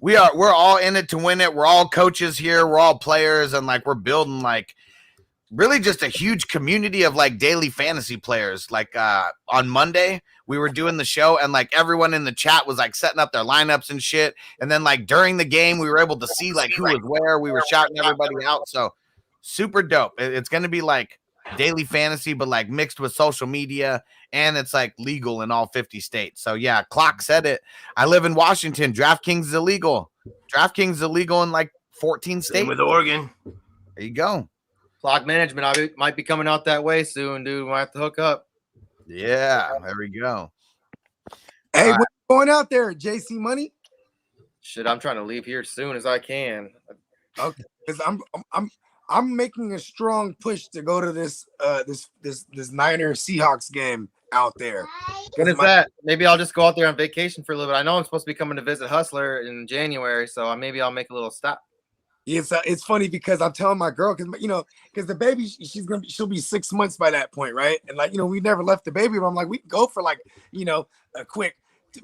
Speaker 1: we're all in it to win it. We're all coaches here. We're all players, and like we're building like really just a huge community of like daily fantasy players. Like on Monday, we were doing the show, and like everyone in the chat was like setting up their lineups and shit. And then like during the game, we were able to see like who was where. We were shouting everybody out. So super dope. It's going to be like daily fantasy, but like mixed with social media, and it's like legal in all 50 states. So yeah, Clock said it. I live in Washington. DraftKings is illegal. DraftKings is illegal in like 14 states.
Speaker 4: Same with Oregon.
Speaker 1: There you go.
Speaker 3: Clock Management might be coming out that way soon, dude. We might have to hook up.
Speaker 1: Yeah, there we go.
Speaker 2: Hey, what's going out there, JC Money?
Speaker 3: Shit, I'm trying to leave here as soon as I can.
Speaker 2: Okay, because I'm making a strong push to go to this Niners Seahawks game out there.
Speaker 3: When is that? Maybe I'll just go out there on vacation for a little bit. I know I'm supposed to be coming to visit Hustler in January, so maybe I'll make a little stop.
Speaker 2: It's funny because I'm telling my girl because the baby she'll be 6 months by that point, right? And like we never left the baby, but I'm like we can go for like a quick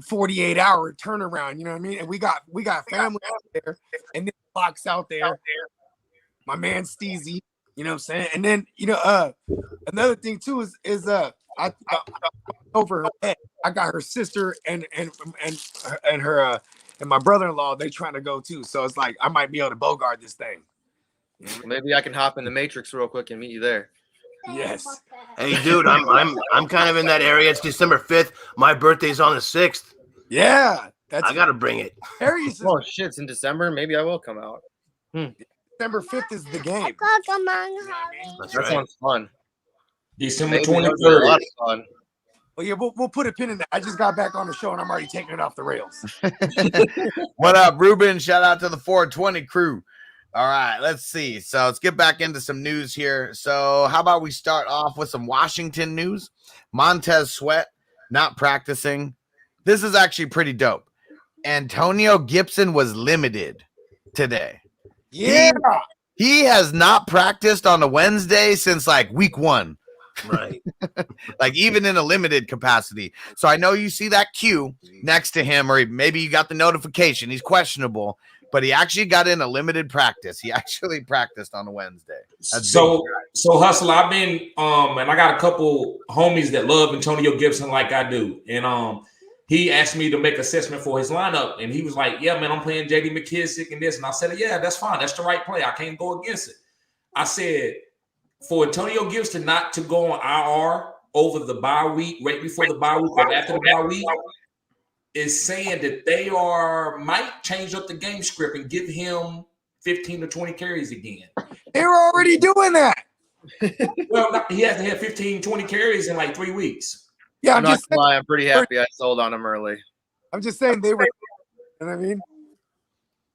Speaker 2: 48-hour turnaround, you know what I mean? And we got family out there, and then Fox out there, my man Steezy, you know what I'm saying? And then another thing too is I over her head. I got her sister and her and my brother-in-law, they trying to go too. So it's like I might be able to Bogard this thing.
Speaker 3: Maybe I can hop in the Matrix real quick and meet you there.
Speaker 2: Yes.
Speaker 4: Hey, dude, I'm kind of in that area. It's December 5th. My birthday's on the 6th.
Speaker 2: Yeah,
Speaker 4: I gotta bring it.
Speaker 3: Oh shit, it's in December. Maybe I will come out.
Speaker 2: December 5th is the game.
Speaker 3: That sounds fun.
Speaker 5: December
Speaker 3: 23rd.
Speaker 5: 23rd.
Speaker 3: Fun.
Speaker 2: Well, yeah, we'll put a pin in that. I just got back on the show and I'm already taking it off the rails.
Speaker 1: What up, Ruben? Shout out to the 420 crew. All right, let's see. So let's get back into some news here. So how about we start off with some Washington news? Montez Sweat not practicing. This is actually pretty dope. Antonio Gibson was limited today.
Speaker 2: Yeah.
Speaker 1: He has not practiced on a Wednesday since like week 1.
Speaker 4: Right.
Speaker 1: Like even in a limited capacity. So I know you see that queue next to him, or maybe you got the notification. He's questionable, but he actually got in a limited practice. He actually practiced on a Wednesday.
Speaker 5: So Hustle, I've been and I got a couple homies that love Antonio Gibson like I do. And he asked me to make assessment for his lineup, and he was like, "Yeah, man, I'm playing JD McKissick and this." And I said, "Yeah, that's fine. That's the right play. I can't go against it." I said, for Antonio Gibson not to go on IR over the bye week, right before the bye week or after the bye week, is saying that they might change up the game script and give him 15 to 20 carries again.
Speaker 2: They were already doing that.
Speaker 5: Well, he hasn't had 15, 20 carries in like 3 weeks.
Speaker 2: Yeah,
Speaker 3: I'm pretty happy I sold on him early.
Speaker 2: I'm just saying they were. You know what I mean?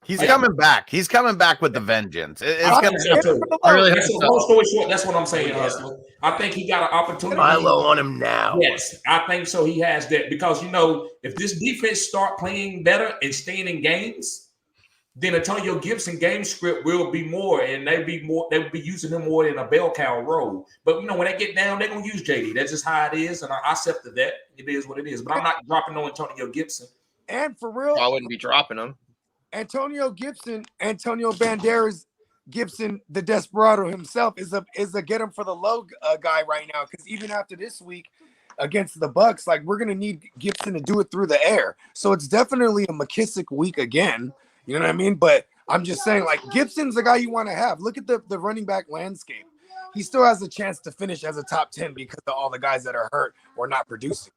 Speaker 1: He's coming back. He's coming back with the vengeance. It's gonna
Speaker 5: long story short, that's what I'm saying, Hustler. I think he got an opportunity.
Speaker 4: Buy low on him now.
Speaker 5: Yes, I think so. He has that because if this defense start playing better and staying in games, then Antonio Gibson game script will be more, and they will be using him more in a bell cow role. But when they get down, they're gonna use JD. That's just how it is, and I accepted that. It is what it is. But I'm not dropping no Antonio Gibson.
Speaker 2: And for real,
Speaker 3: I wouldn't be dropping him.
Speaker 2: Antonio Banderas Gibson, the desperado himself, is a get him for the low guy right now. Because even after this week against the Bucks, like we're gonna need Gibson to do it through the air. So it's definitely a McKissick week again. You know what I mean? But I'm just saying, like, Gibson's the guy you want to have. Look at the running back landscape. He still has a chance to finish as a top 10 because of all the guys that are hurt or not producing.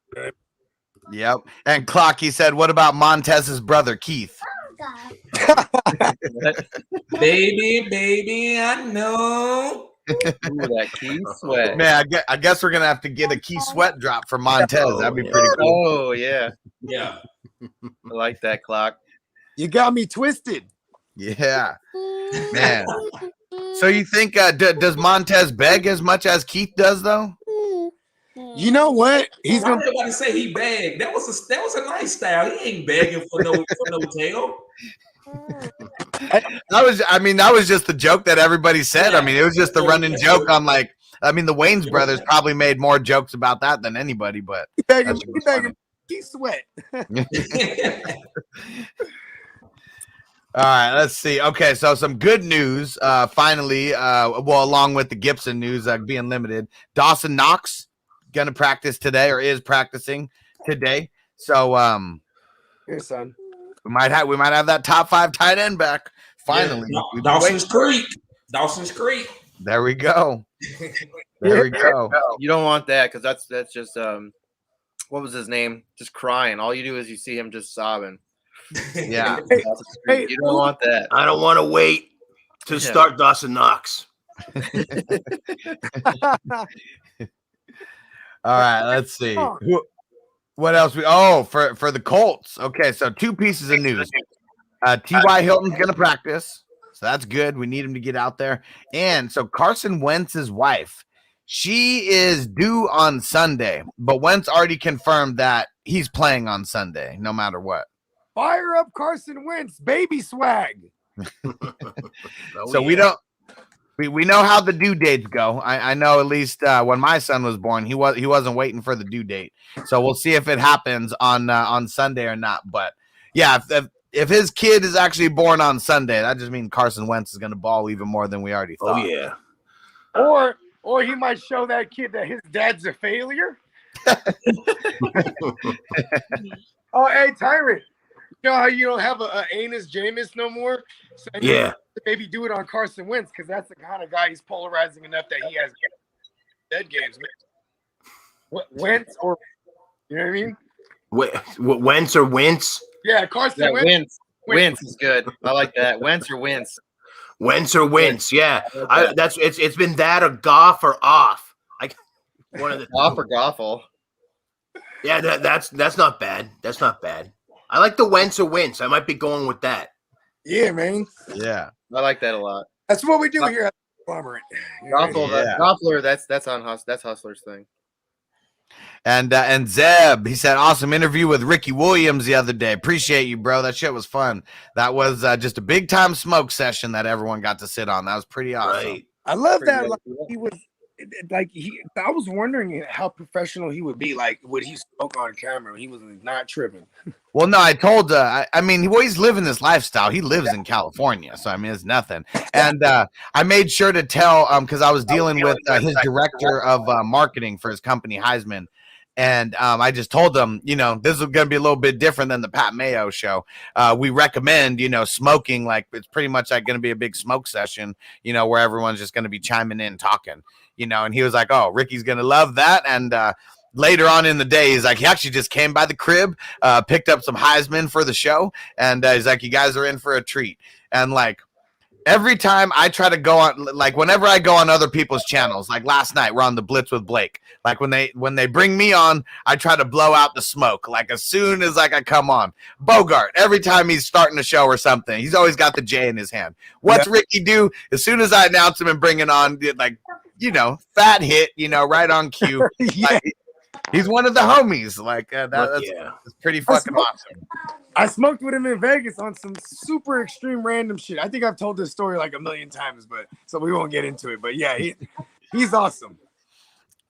Speaker 1: Yep. And Clock, he said, what about Montez's brother, Keith?
Speaker 5: baby, I know.
Speaker 3: Ooh, that Keith Sweat.
Speaker 1: Man, I guess we're going to have to get a Keith Sweat drop for Montez. That'd be pretty cool.
Speaker 3: Oh, yeah.
Speaker 5: Yeah.
Speaker 3: I like that, Clock.
Speaker 2: You got me twisted.
Speaker 1: Yeah. Man. So you think, does Montez beg as much as Keith does, though?
Speaker 2: You know what? He's
Speaker 5: Why
Speaker 2: gonna
Speaker 5: everybody say he begged? That was a nice style. He ain't begging for no tail.
Speaker 1: That was just the joke that everybody said. I mean, it was just the running joke on the Wayans brothers probably made more jokes about that than anybody, but
Speaker 2: begging. He sweat.
Speaker 1: All right, let's see. Okay, so some good news. Finally, along with the Gibson news being limited, Dawson Knox going to practice today or is practicing today. So
Speaker 2: Here, son.
Speaker 1: we might have that top 5 tight end back finally.
Speaker 5: Yeah. Dawson's Creek.
Speaker 1: There we go. There we go.
Speaker 3: You don't want that because that's just what was his name? Just crying. All you do is you see him just sobbing.
Speaker 1: Yeah.
Speaker 2: Hey,
Speaker 3: You don't want that.
Speaker 4: I don't want to wait to start Dawson Knox.
Speaker 1: All right, let's see. What else? For the Colts. Okay, so 2 pieces of news. T.Y. Hilton's going to practice, so that's good. We need him to get out there. And so Carson Wentz's wife, she is due on Sunday, but Wentz already confirmed that he's playing on Sunday, no matter what.
Speaker 2: Fire up Carson Wentz, baby swag.
Speaker 1: So we know how the due dates go. I know at least when my son was born, he wasn't waiting for the due date. So we'll see if it happens on Sunday or not. But yeah, if his kid is actually born on Sunday, that just means Carson Wentz is going to ball even more than we already thought.
Speaker 4: Oh yeah.
Speaker 2: Or he might show that kid that his dad's a failure. Oh, hey, Tyrant. You know how you don't have a anus Jameis no more? So
Speaker 4: Yeah.
Speaker 2: maybe do it on Carson Wentz because that's the kind of guy he's polarizing enough that he has dead games. Wentz or you know what I mean?
Speaker 4: Wentz or Wentz?
Speaker 2: Yeah, Carson
Speaker 3: Yeah,
Speaker 2: Wentz.
Speaker 3: Wentz is good. I like that. Wentz or Wentz.
Speaker 4: Wentz or Wentz? Yeah.
Speaker 3: Okay.
Speaker 4: It's been that or Goff or off. Like one of the
Speaker 3: Off or Goffle.
Speaker 4: Yeah, that's not bad. That's not bad. I like the Wentz or Wentz. I might be going with that.
Speaker 2: Yeah, man.
Speaker 1: Yeah.
Speaker 3: I like that a lot.
Speaker 2: That's what we do here at the Conglomerate.
Speaker 3: Goffler, that's Hustler's thing.
Speaker 1: And Zeb, he said, awesome interview with Ricky Williams the other day. Appreciate you, bro. That shit was fun. That was just a big time smoke session that everyone got to sit on. That was pretty awesome.
Speaker 4: Right.
Speaker 2: I love that. Like, I was wondering how professional he would be. Like, would he smoke on camera? He was not tripping.
Speaker 1: Well, no, I told, he's living this lifestyle. He lives in California. So, I mean, it's nothing. And I made sure to tell, because I was dealing with his director of marketing for his company, Heisman. And I just told them, this is going to be a little bit different than the Pat Mayo show. We recommend, smoking, like it's pretty much like going to be a big smoke session, where everyone's just going to be chiming in, talking, and he was like, oh, Ricky's going to love that. And later on in the day, he's like, he actually just came by the crib, picked up some Heisman for the show. And he's like, you guys are in for a treat. And like, every time I try to go on, like whenever I go on other people's channels, like last night, we're on the Blitz with Blake. Like when they bring me on, I try to blow out the smoke. Like as soon as I come on, Bogard, every time he's starting a show or something, he's always got the J in his hand. What's Ricky do? As soon as I announce him and bring it on, like, fat hit, right on cue.
Speaker 2: Yeah.
Speaker 1: Like, he's one of the homies. Like that's pretty fucking awesome.
Speaker 2: I smoked with him in Vegas on some super extreme random shit. I think I've told this story like a million times, but so we won't get into it. But yeah, he's awesome.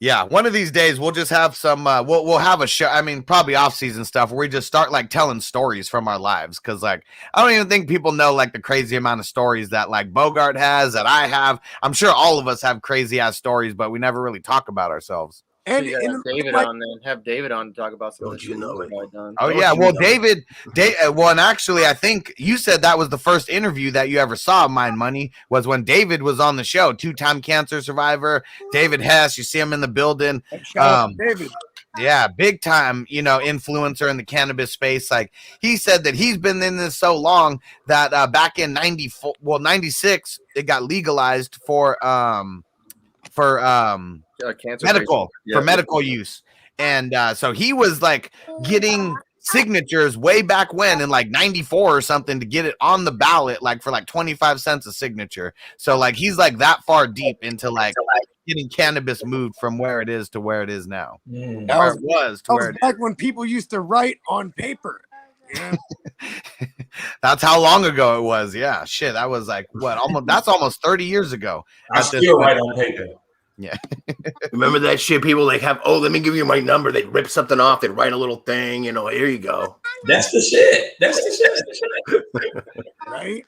Speaker 1: Yeah, one of these days we'll just have some. We'll have a show. I mean, probably off-season stuff where we just start like telling stories from our lives. Because like I don't even think people know like the crazy amount of stories that like Bogard has, that I have. I'm sure all of us have crazy ass stories, but we never really talk about ourselves.
Speaker 2: And,
Speaker 3: You gotta
Speaker 2: and
Speaker 3: have David
Speaker 2: like,
Speaker 3: on then. Have David on to talk about some of
Speaker 4: Don't
Speaker 3: the
Speaker 4: you
Speaker 3: shit
Speaker 4: know
Speaker 3: he's
Speaker 4: it?
Speaker 3: probably done.
Speaker 1: Oh
Speaker 4: Don't
Speaker 1: yeah,
Speaker 4: you
Speaker 1: well,
Speaker 4: know?
Speaker 1: Well, and actually, I think you said that was the first interview that you ever saw of Mind Money was when David was on the show, 2-time cancer survivor, David Hess. You see him in the building.
Speaker 2: shout out to David.
Speaker 1: Yeah, big time, influencer in the cannabis space. Like he said that he's been in this so long that back in 96, it got legalized for
Speaker 3: Cancer
Speaker 1: medical
Speaker 3: patient. Yeah.
Speaker 1: medical use. And so he was like getting signatures way back when in like 94 or something to get it on the ballot, like for like 25 cents a signature. So like he's like that far deep into like getting cannabis moved from where it is to where it is now.
Speaker 2: That was back when people used to write on paper. Yeah.
Speaker 1: That's how long ago it was. Yeah, shit, that was like what? That's almost 30 years ago.
Speaker 5: I still write on paper.
Speaker 1: Yeah.
Speaker 4: Remember that shit? People like have, let me give you my number. They'd rip something off. They'd write a little thing. Here you go.
Speaker 5: That's the shit. That's the shit.
Speaker 2: Right?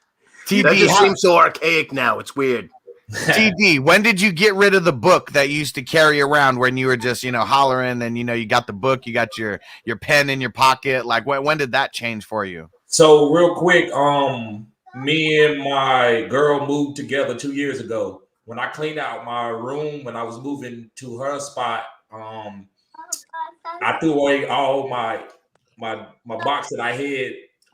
Speaker 4: That just seems so archaic now. It's weird.
Speaker 1: TD, when did you get rid of the book that you used to carry around when you were just, hollering and, you got the book, you got your pen in your pocket? Like, when did that change for you?
Speaker 5: So real quick, me and my girl moved together 2 years ago. When I cleaned out my room, when I was moving to her spot, I threw away all my box that I had,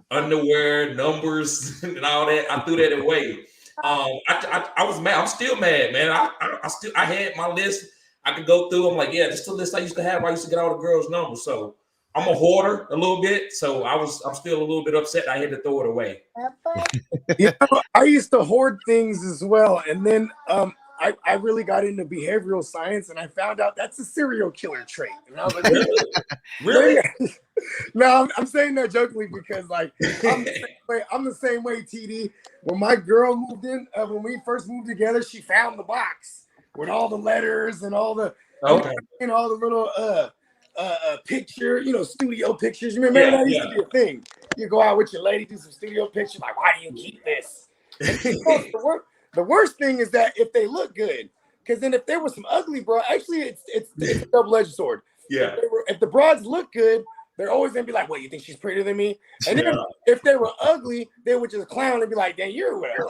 Speaker 5: underwear, numbers, and all that. I threw that away. I was mad. I'm still mad, man. I had my list. I could go through. I'm like, yeah, this is the list I used to have. I used to get all the girls' numbers. So I'm a hoarder a little bit. So I'm still a little bit upset. I had to throw it away.
Speaker 2: I used to hoard things as well, and then I really got into behavioral science, and I found out that's a serial killer trait. And I was like,
Speaker 5: really?
Speaker 2: No, I'm saying that jokingly because like I'm the same way, TD. When my girl moved in, when we first moved together, she found the box with all the letters and all the and all the little picture, studio pictures. You remember that used to be a thing. You go out with your lady, do some studio pictures. Like, why do you keep this? The worst thing is that if they look good, because then if there was some ugly bro, actually it's a double-edged sword.
Speaker 5: Yeah.
Speaker 2: If the broads look good, they're always gonna be like, "What, you think she's prettier than me?" And then if they were ugly, they would just clown and be like, "Dang, you're whatever."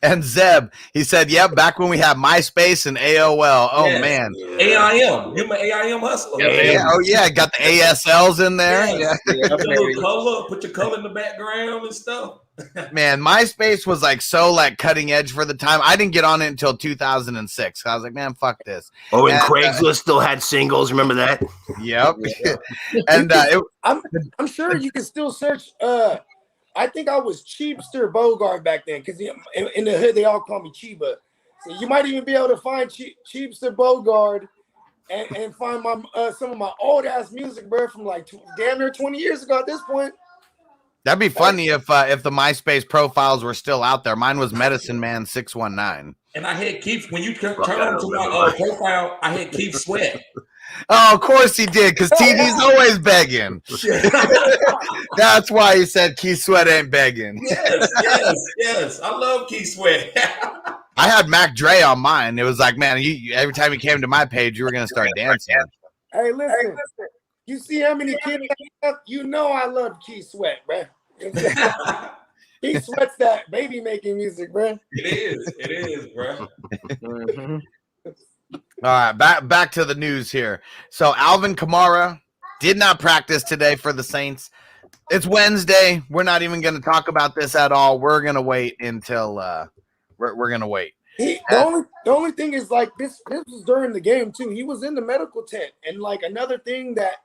Speaker 1: And Zeb, he said, "Yep, back when we had MySpace and AOL." Oh man,
Speaker 5: AIM. You're my AIM hustler.
Speaker 1: Oh yeah, got the ASLs in there.
Speaker 5: Yes. Yeah. Put your color in the background and stuff.
Speaker 1: Man, MySpace was like so like cutting edge for the time. I didn't get on it until 2006. I was like, man, fuck this.
Speaker 4: Oh, and Craigslist still had singles. Remember that?
Speaker 1: Yep. And
Speaker 2: I'm sure you can still search. I think I was Cheapster Bogard back then because in the hood they all call me Chiba. So you might even be able to find Cheapster Bogard and find my some of my old ass music, bro, from like damn near 20 years ago at this point.
Speaker 1: That'd be funny if the MySpace profiles were still out there. Mine was Medicine Man 619.
Speaker 5: And I had Keith, when you turn on to my profile, I had Keith Sweat.
Speaker 1: Oh, of course he did, because TV's always begging. That's why he said Keith Sweat ain't begging.
Speaker 5: Yes. I love Keith Sweat.
Speaker 1: I had Mac Dre on mine. It was like, man, every time you came to my page, you were going to start dancing.
Speaker 2: Hey, listen. You see how many kids I have? You know I love Keith Sweat, man. Keith Sweat's that baby making music, bro.
Speaker 5: It is, bro.
Speaker 1: Mm-hmm. All right, back to the news here. So Alvin Kamara did not practice today for the Saints. It's Wednesday. We're not even going to talk about this at all. We're going to wait until we're going to wait.
Speaker 2: The only thing is like this was during the game too. He was in the medical tent, and like another thing that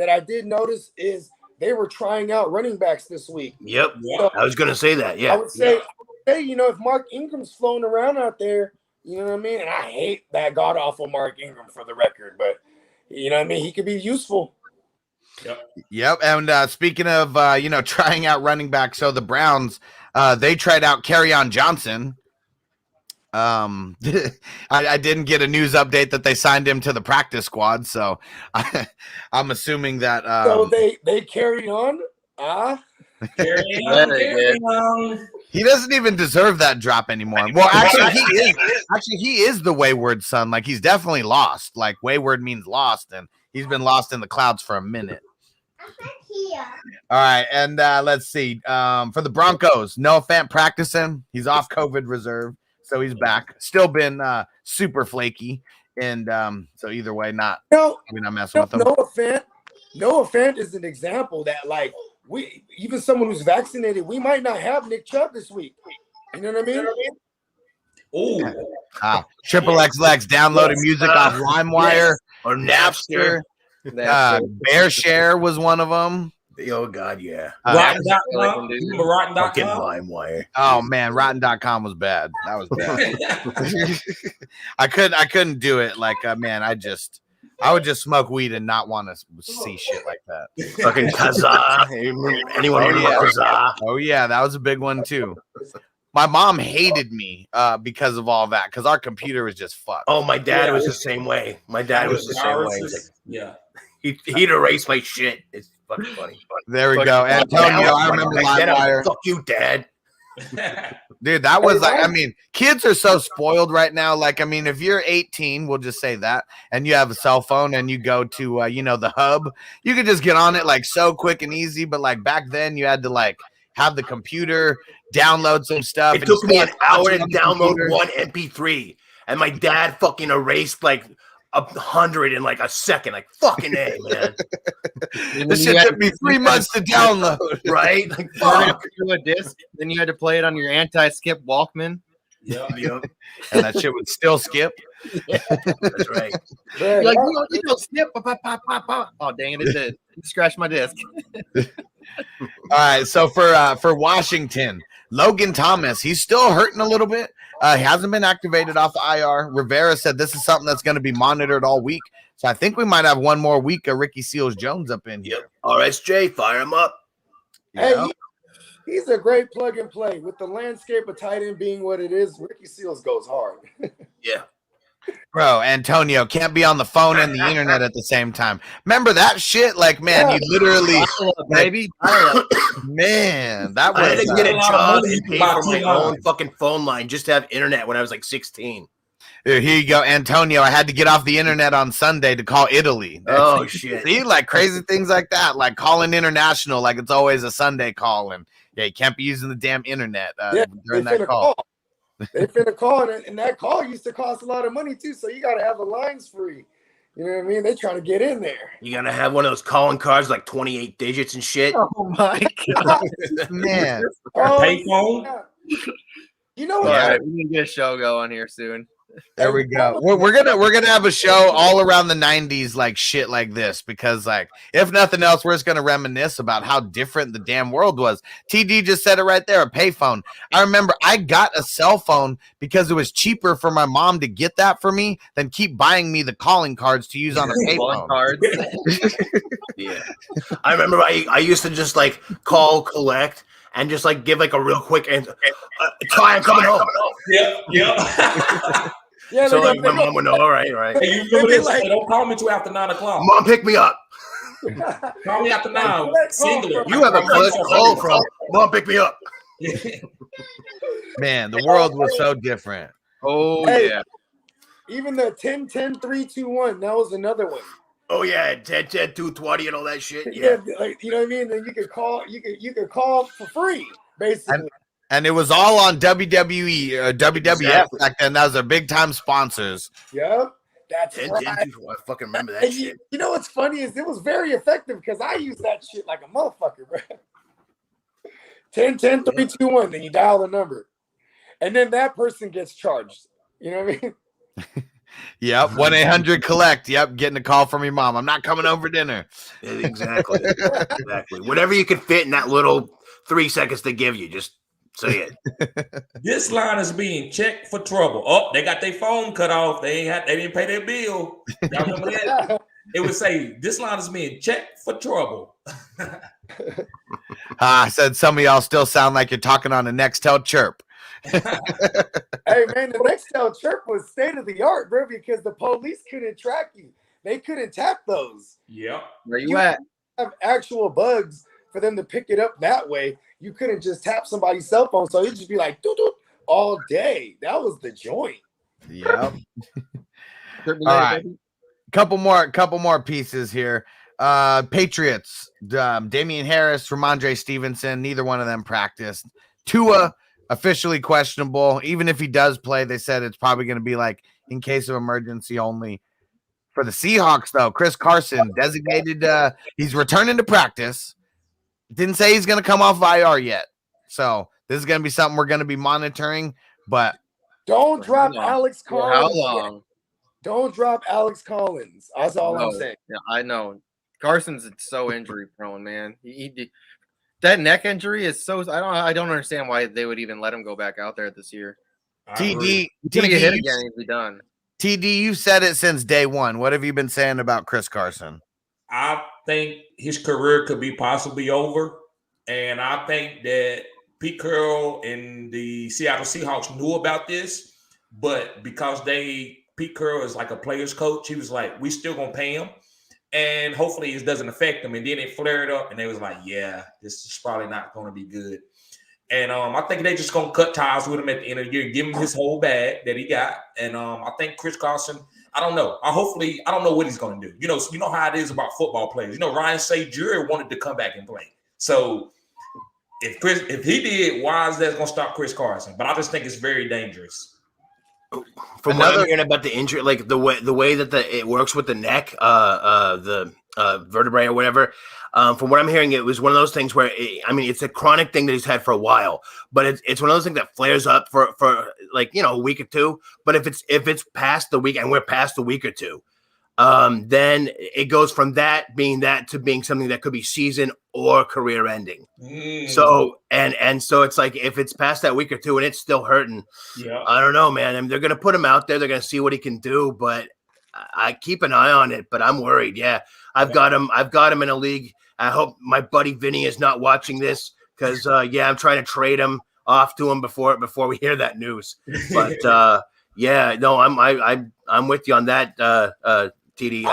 Speaker 2: I did notice is they were trying out running backs this week.
Speaker 4: Yep.
Speaker 2: So,
Speaker 4: I was going to say that. Yeah.
Speaker 2: I would say, if Mark Ingram's floating around out there, you know what I mean? And I hate that god-awful Mark Ingram for the record, but you know what I mean? He could be useful.
Speaker 1: Yep. And speaking of, trying out running back, so the Browns, they tried out Kerryon Johnson. I didn't get a news update that they signed him to the practice squad, so I'm assuming that
Speaker 2: so they carried on.
Speaker 5: Carry on.
Speaker 1: He doesn't even deserve that drop anymore. Well, actually, he is. Actually, he is the wayward son. Like, he's definitely lost. Like, wayward means lost, and he's been lost in the clouds for a minute. All right, and let's see. For the Broncos, Noah Fant practicing. He's off COVID reserve, so he's back. Still been super flaky, and so either way, not messing with him.
Speaker 2: Noah Fant is an example that, like, even someone who's vaccinated, we might not have Nick Chubb this week. You know what I mean?
Speaker 5: Oh,
Speaker 1: Triple X Lex downloading music off LimeWire or Napster. Bear Share was one of them.
Speaker 4: Oh God, yeah.
Speaker 5: Rotten.com.
Speaker 4: Fucking LimeWire.
Speaker 1: Oh man, Rotten.com was bad. That was bad. I couldn't do it. Like man, I would just smoke weed and not want to see shit like that.
Speaker 4: Fucking Kazaa. Anyone remember Kazaa?
Speaker 1: Oh yeah, that was a big one too. My mom hated me because of all that, because our computer was just fucked.
Speaker 4: Oh, my dad was the same way. My dad was the same way.
Speaker 5: Yeah.
Speaker 4: He'd erase my shit. It's fucking funny.
Speaker 1: There we go. Antonio, I remember LimeWire.
Speaker 4: Fuck you, Dad.
Speaker 1: Dude, that was like, I mean, kids are so spoiled right now. Like, I mean, if you're 18, we'll just say that, and you have a cell phone and you go to, the hub, you could just get on it like so quick and easy. But like back then, you had to like have the computer, download some stuff.
Speaker 4: It took me an hour to download one MP3, and my dad fucking erased like 100 in like a second. Like fucking A, man.
Speaker 1: This shit took me 3 months to download.
Speaker 4: Right? Like, fuck.
Speaker 3: Through a disc, then you had to play it on your anti-skip Walkman.
Speaker 4: Yep.
Speaker 1: And that shit would still skip.
Speaker 4: That's right.
Speaker 3: You're like, you don't skip. Oh, dang it, it did. It scratched my disc.
Speaker 1: All right, so for Washington, Logan Thomas, he's still hurting a little bit. He hasn't been activated off the IR. Rivera said this is something that's going to be monitored all week. So I think we might have one more week of Ricky Seals-Jones up in here.
Speaker 4: RSJ, fire him up.
Speaker 2: Hey, he's a great plug and play. With the landscape of tight end being what it is, Ricky Seals goes hard.
Speaker 4: Yeah.
Speaker 1: Bro, Antonio can't be on the phone and the internet at the same time. Remember that shit? Like, man, you literally,
Speaker 3: baby.
Speaker 1: Man, that was.
Speaker 4: I had to get a job and pay for my own fucking phone line just to have internet when I was like 16.
Speaker 1: Here you go, Antonio. I had to get off the internet on Sunday to call Italy.
Speaker 4: Oh, shit.
Speaker 1: See, like crazy things like that, like calling international, like it's always a Sunday call. And yeah, you can't be using the damn internet during that call.
Speaker 2: They finna call, and that call used to cost a lot of money too. So you got to have the lines free. You know what I mean? They're trying to get in there.
Speaker 4: You gotta have one of those calling cards, like 28 digits and shit.
Speaker 3: Oh my god,
Speaker 1: man!
Speaker 5: Payphone.
Speaker 2: Yeah. You know what?
Speaker 3: All right, we can get a show going here soon.
Speaker 1: There we go. We're gonna have a show all around the 90s, like shit like this, because like if nothing else, we're just gonna reminisce about how different the damn world was. TD just said it right there, a payphone. I remember I got a cell phone because it was cheaper for my mom to get that for me than keep buying me the calling cards to use on a payphone.
Speaker 4: Yeah, I remember I used to just like call, collect, and just like give like a real quick answer. I'm coming home.
Speaker 5: Yep.
Speaker 2: Yeah,
Speaker 4: So like my mom would know. All right.
Speaker 5: Hey, you remember this? Hey, don't call me till after 9 o'clock.
Speaker 4: Mom, pick me up.
Speaker 5: Call me after 9. Singular.
Speaker 4: You have a call from Mom, pick me up.
Speaker 1: Man, the world was so different.
Speaker 3: Oh yeah.
Speaker 2: Even the 10-10-3-2-1, that was another one.
Speaker 4: Oh yeah, 10-10, 220 and all that shit.
Speaker 2: Yeah, like, you know what I mean? Then you could call. You could call for free, basically.
Speaker 1: And it was all on WWE, WWF back then. That was their big time sponsors.
Speaker 2: Yep, that's
Speaker 4: 10,
Speaker 2: right.
Speaker 4: 10, I fucking remember that shit.
Speaker 2: You know what's funny is it was very effective because I used that shit like a motherfucker, bro. 10-10-3-2-1, then you dial the number, and then that person gets charged. You know what I mean?
Speaker 1: Yep, 1-800-COLLECT. Yep, getting a call from your mom. I'm not coming over dinner.
Speaker 4: Yeah, exactly. Whatever you can fit in that little 3 seconds they give you, just say it.
Speaker 5: This line is being checked for trouble. Oh, they got their phone cut off. They didn't pay their bill. Y'all remember that? It would say this line is being checked for trouble.
Speaker 1: I said some of y'all still sound like you're talking on a Nextel chirp.
Speaker 2: Hey man, the Nextel chirp was state of the art, bro, because the police couldn't track you. They couldn't tap those.
Speaker 5: Yep.
Speaker 3: Where you at?
Speaker 2: Have actual bugs for them to pick it up that way. You couldn't just tap somebody's cell phone, so it'd just be like doo-doo all day. That was the joint.
Speaker 1: Yep. All right. Couple more pieces here. Patriots, Damian Harris, Ramondre Stevenson, neither one of them practiced. Tua officially questionable. Even if he does play, they said it's probably going to be like in case of emergency only. For the Seahawks, though, Chris Carson designated he's returning to practice. Didn't say he's going to come off IR yet. So this is going to be something we're going to be monitoring. But
Speaker 2: don't drop Alex Collins.
Speaker 3: How long?
Speaker 2: Don't drop Alex Collins. That's all I'm saying.
Speaker 3: Yeah, I know. Carson's so injury prone, man. That neck injury is so. I don't understand why they would even let him go back out there this year.
Speaker 1: TD,
Speaker 3: he's gonna get hit again. He'll be done.
Speaker 1: TD, you've said it since day one. What have you been saying about Chris Carson?
Speaker 5: I think his career could be possibly over, and I think that Pete Carroll and the Seattle Seahawks knew about this, but because Pete Carroll is like a player's coach, he was like, "We still gonna pay him." And hopefully it doesn't affect them. And then it flared up and they was like, yeah, this is probably not going to be good. And I think they just going to cut ties with him at the end of the year, give him his whole bag that he got. And I think Chris Carson, I don't know. I don't know what he's going to do. You know how it is about football players. You know, Ryan St. Jury wanted to come back and play. So if he did, why is that going to stop Chris Carson? But I just think it's very dangerous.
Speaker 4: From what I'm hearing about the injury, like the way that it works with the neck, the vertebrae or whatever. From what I'm hearing, it was one of those things where it's a chronic thing that he's had for a while, but it's one of those things that flares up for like a week or two. But if it's past the week, and we're past the week or two, then it goes from that to being something that could be season or career ending. So so it's like if it's past that week or two and it's still hurting, I don't know, man. They're going to put him out there. They're going to see what he can do, but I keep an eye on it. But I'm worried. Yeah, I've got him in a league. I hope my buddy Vinny is not watching this because I'm trying to trade him off to him before we hear that news. But I'm with you on that. TD,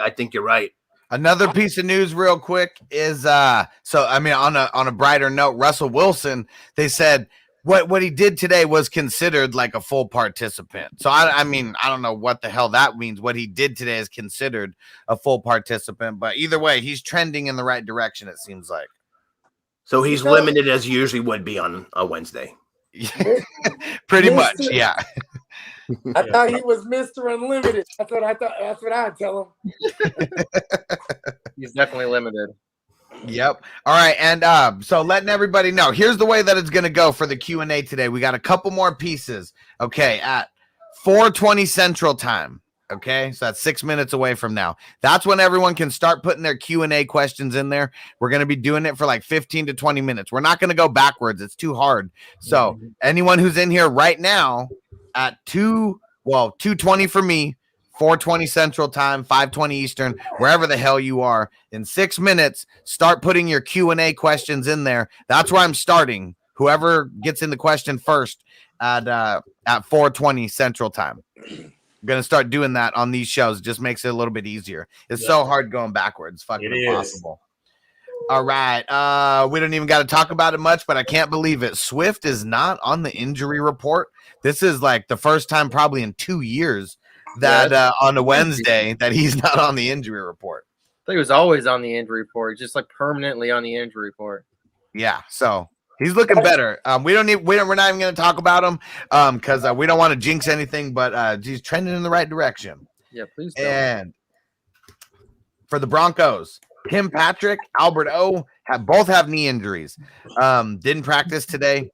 Speaker 4: I think you're right.
Speaker 1: Another piece of news real quick is on a brighter note, Russell Wilson, they said what he did today was considered like a full participant. So I don't know what the hell that means. What he did today is considered a full participant, but either way, he's trending in the right direction, it seems like.
Speaker 4: So he's limited as he usually would be on a Wednesday.
Speaker 1: Pretty much, yeah.
Speaker 2: I thought he was Mr. Unlimited. That's what I thought. That's what I'd tell him.
Speaker 3: He's definitely limited.
Speaker 1: Yep. All right. And so letting everybody know, here's the way that it's going to go for the Q&A today. We got a couple more pieces. Okay. At 4:20 Central Time. Okay. So that's 6 minutes away from now. That's when everyone can start putting their Q&A questions in there. We're going to be doing it for like 15 to 20 minutes. We're not going to go backwards. It's too hard. So anyone who's in here right now, at 2:20 for me, 4:20 Central Time, 5:20 Eastern, wherever the hell you are, in 6 minutes, start putting your Q&A questions in there. That's where I'm starting. Whoever gets in the question first at 4:20 Central Time. I'm going to start doing that on these shows. It just makes it a little bit easier. It's so hard going backwards. Fucking impossible. All right. We don't even got to talk about it much, but I can't believe it. Swift is not on the injury report. This is like the first time probably in 2 years that on a Wednesday that he's not on the injury report.
Speaker 3: I thought he was always on the injury report, just like permanently on the injury report.
Speaker 1: Yeah, so he's looking better. We're not even going to talk about him because we don't want to jinx anything, but he's trending in the right direction.
Speaker 3: Yeah, please don't.
Speaker 1: And for the Broncos, Tim Patrick, Albert O both have knee injuries. Didn't practice today.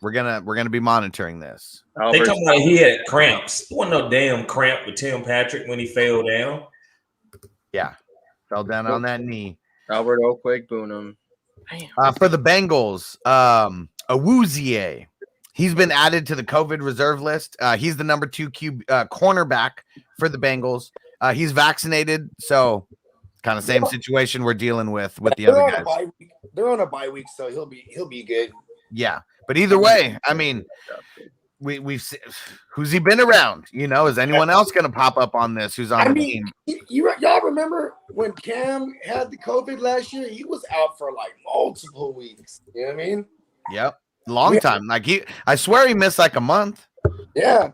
Speaker 1: We're gonna be monitoring this.
Speaker 5: They talking about he had cramps. There wasn't no damn cramp with Tim Patrick when he fell down.
Speaker 1: Yeah, fell down on that knee.
Speaker 3: Albert Okweg Boonham.
Speaker 1: For the Bengals, Awuzie, he's been added to the COVID reserve list. He's the number 2 cornerback for the Bengals. He's vaccinated, so kind of same situation we're dealing with the other guys.
Speaker 2: They're on a bye week, so he'll be good.
Speaker 1: Yeah, but either way, I mean, who's he been around? Is anyone else going to pop up on this? Who's on the team?
Speaker 2: Y'all remember when Cam had the COVID last year? He was out for like multiple weeks. You know what I mean?
Speaker 1: Yep, long time. I swear he missed like a month.
Speaker 2: Yeah.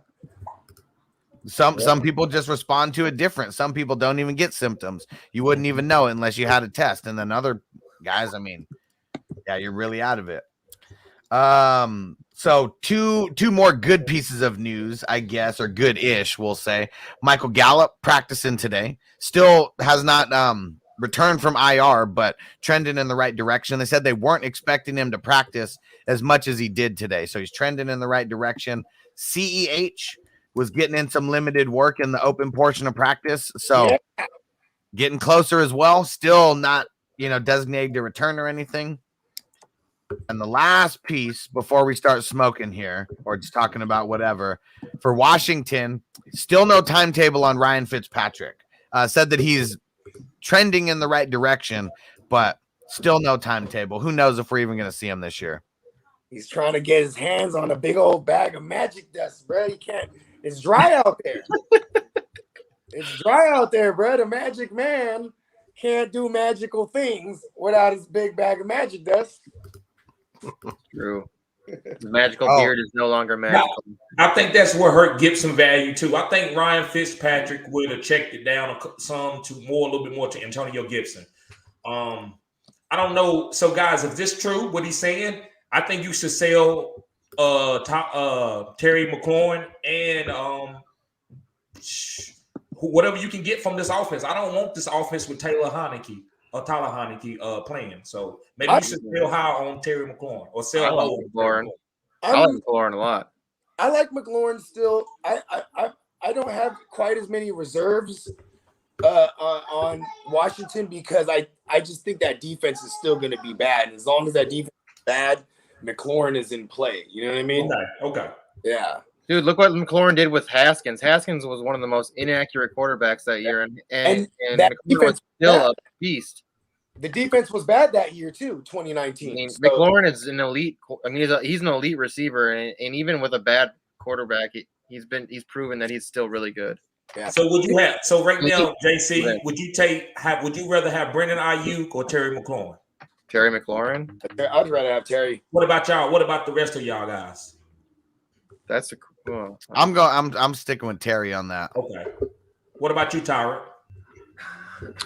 Speaker 1: Some people just respond to it different. Some people don't even get symptoms. You wouldn't even know it unless you had a test. And then other guys, you're really out of it. So two more good pieces of news, I guess, or good-ish, we'll say. Michael Gallup practicing today. Still has not returned from IR, but trending in the right direction. They said they weren't expecting him to practice as much as he did today. So he's trending in the right direction. CEH was getting in some limited work in the open portion of practice. So getting closer as well. Still not, designated to return or anything. And the last piece before we start smoking here, or just talking about whatever, for Washington, still no timetable on Ryan Fitzpatrick. Said that he's trending in the right direction, but still no timetable. Who knows if we're even going to see him this year?
Speaker 2: He's trying to get his hands on a big old bag of magic dust, bro. He can't. It's dry out there. It's dry out there, bro. The magic man can't do magical things without his big bag of magic dust.
Speaker 3: True. The magical beard is no longer magical.
Speaker 5: I think that's what hurt Gibson value too. I think Ryan Fitzpatrick would have checked it down a little bit more to Antonio Gibson. I don't know. So guys, if this true, what he's saying, I think you should sell Terry McLaurin and whatever you can get from this offense. I don't want this offense with Tyler Heineke playing. So maybe you should sell high on Terry McLaurin or sell low on McLaurin.
Speaker 3: I like McLaurin a lot.
Speaker 2: I like McLaurin still. I don't have quite as many reserves on Washington because I just think that defense is still going to be bad. And as long as that defense is bad, McLaurin is in play. You know what I mean?
Speaker 5: Okay.
Speaker 2: Yeah.
Speaker 3: Dude, look what McLaurin did with Haskins. Haskins was one of the most inaccurate quarterbacks that year, and
Speaker 2: that
Speaker 3: McLaurin was still a beast.
Speaker 2: The defense was bad that year too, 2019.
Speaker 3: McLaurin is an elite. He's an elite receiver, and even with a bad quarterback, he's proven that he's still really good.
Speaker 2: Yeah.
Speaker 5: So would you have? So right now, JC, would you rather have Brandon Ayuk or Terry McLaurin?
Speaker 3: Terry McLaurin.
Speaker 2: I'd rather have Terry.
Speaker 5: What about y'all? What about the rest of y'all guys?
Speaker 3: That's
Speaker 1: I'm sticking with Terry on that.
Speaker 5: Okay. What about you, Tyra?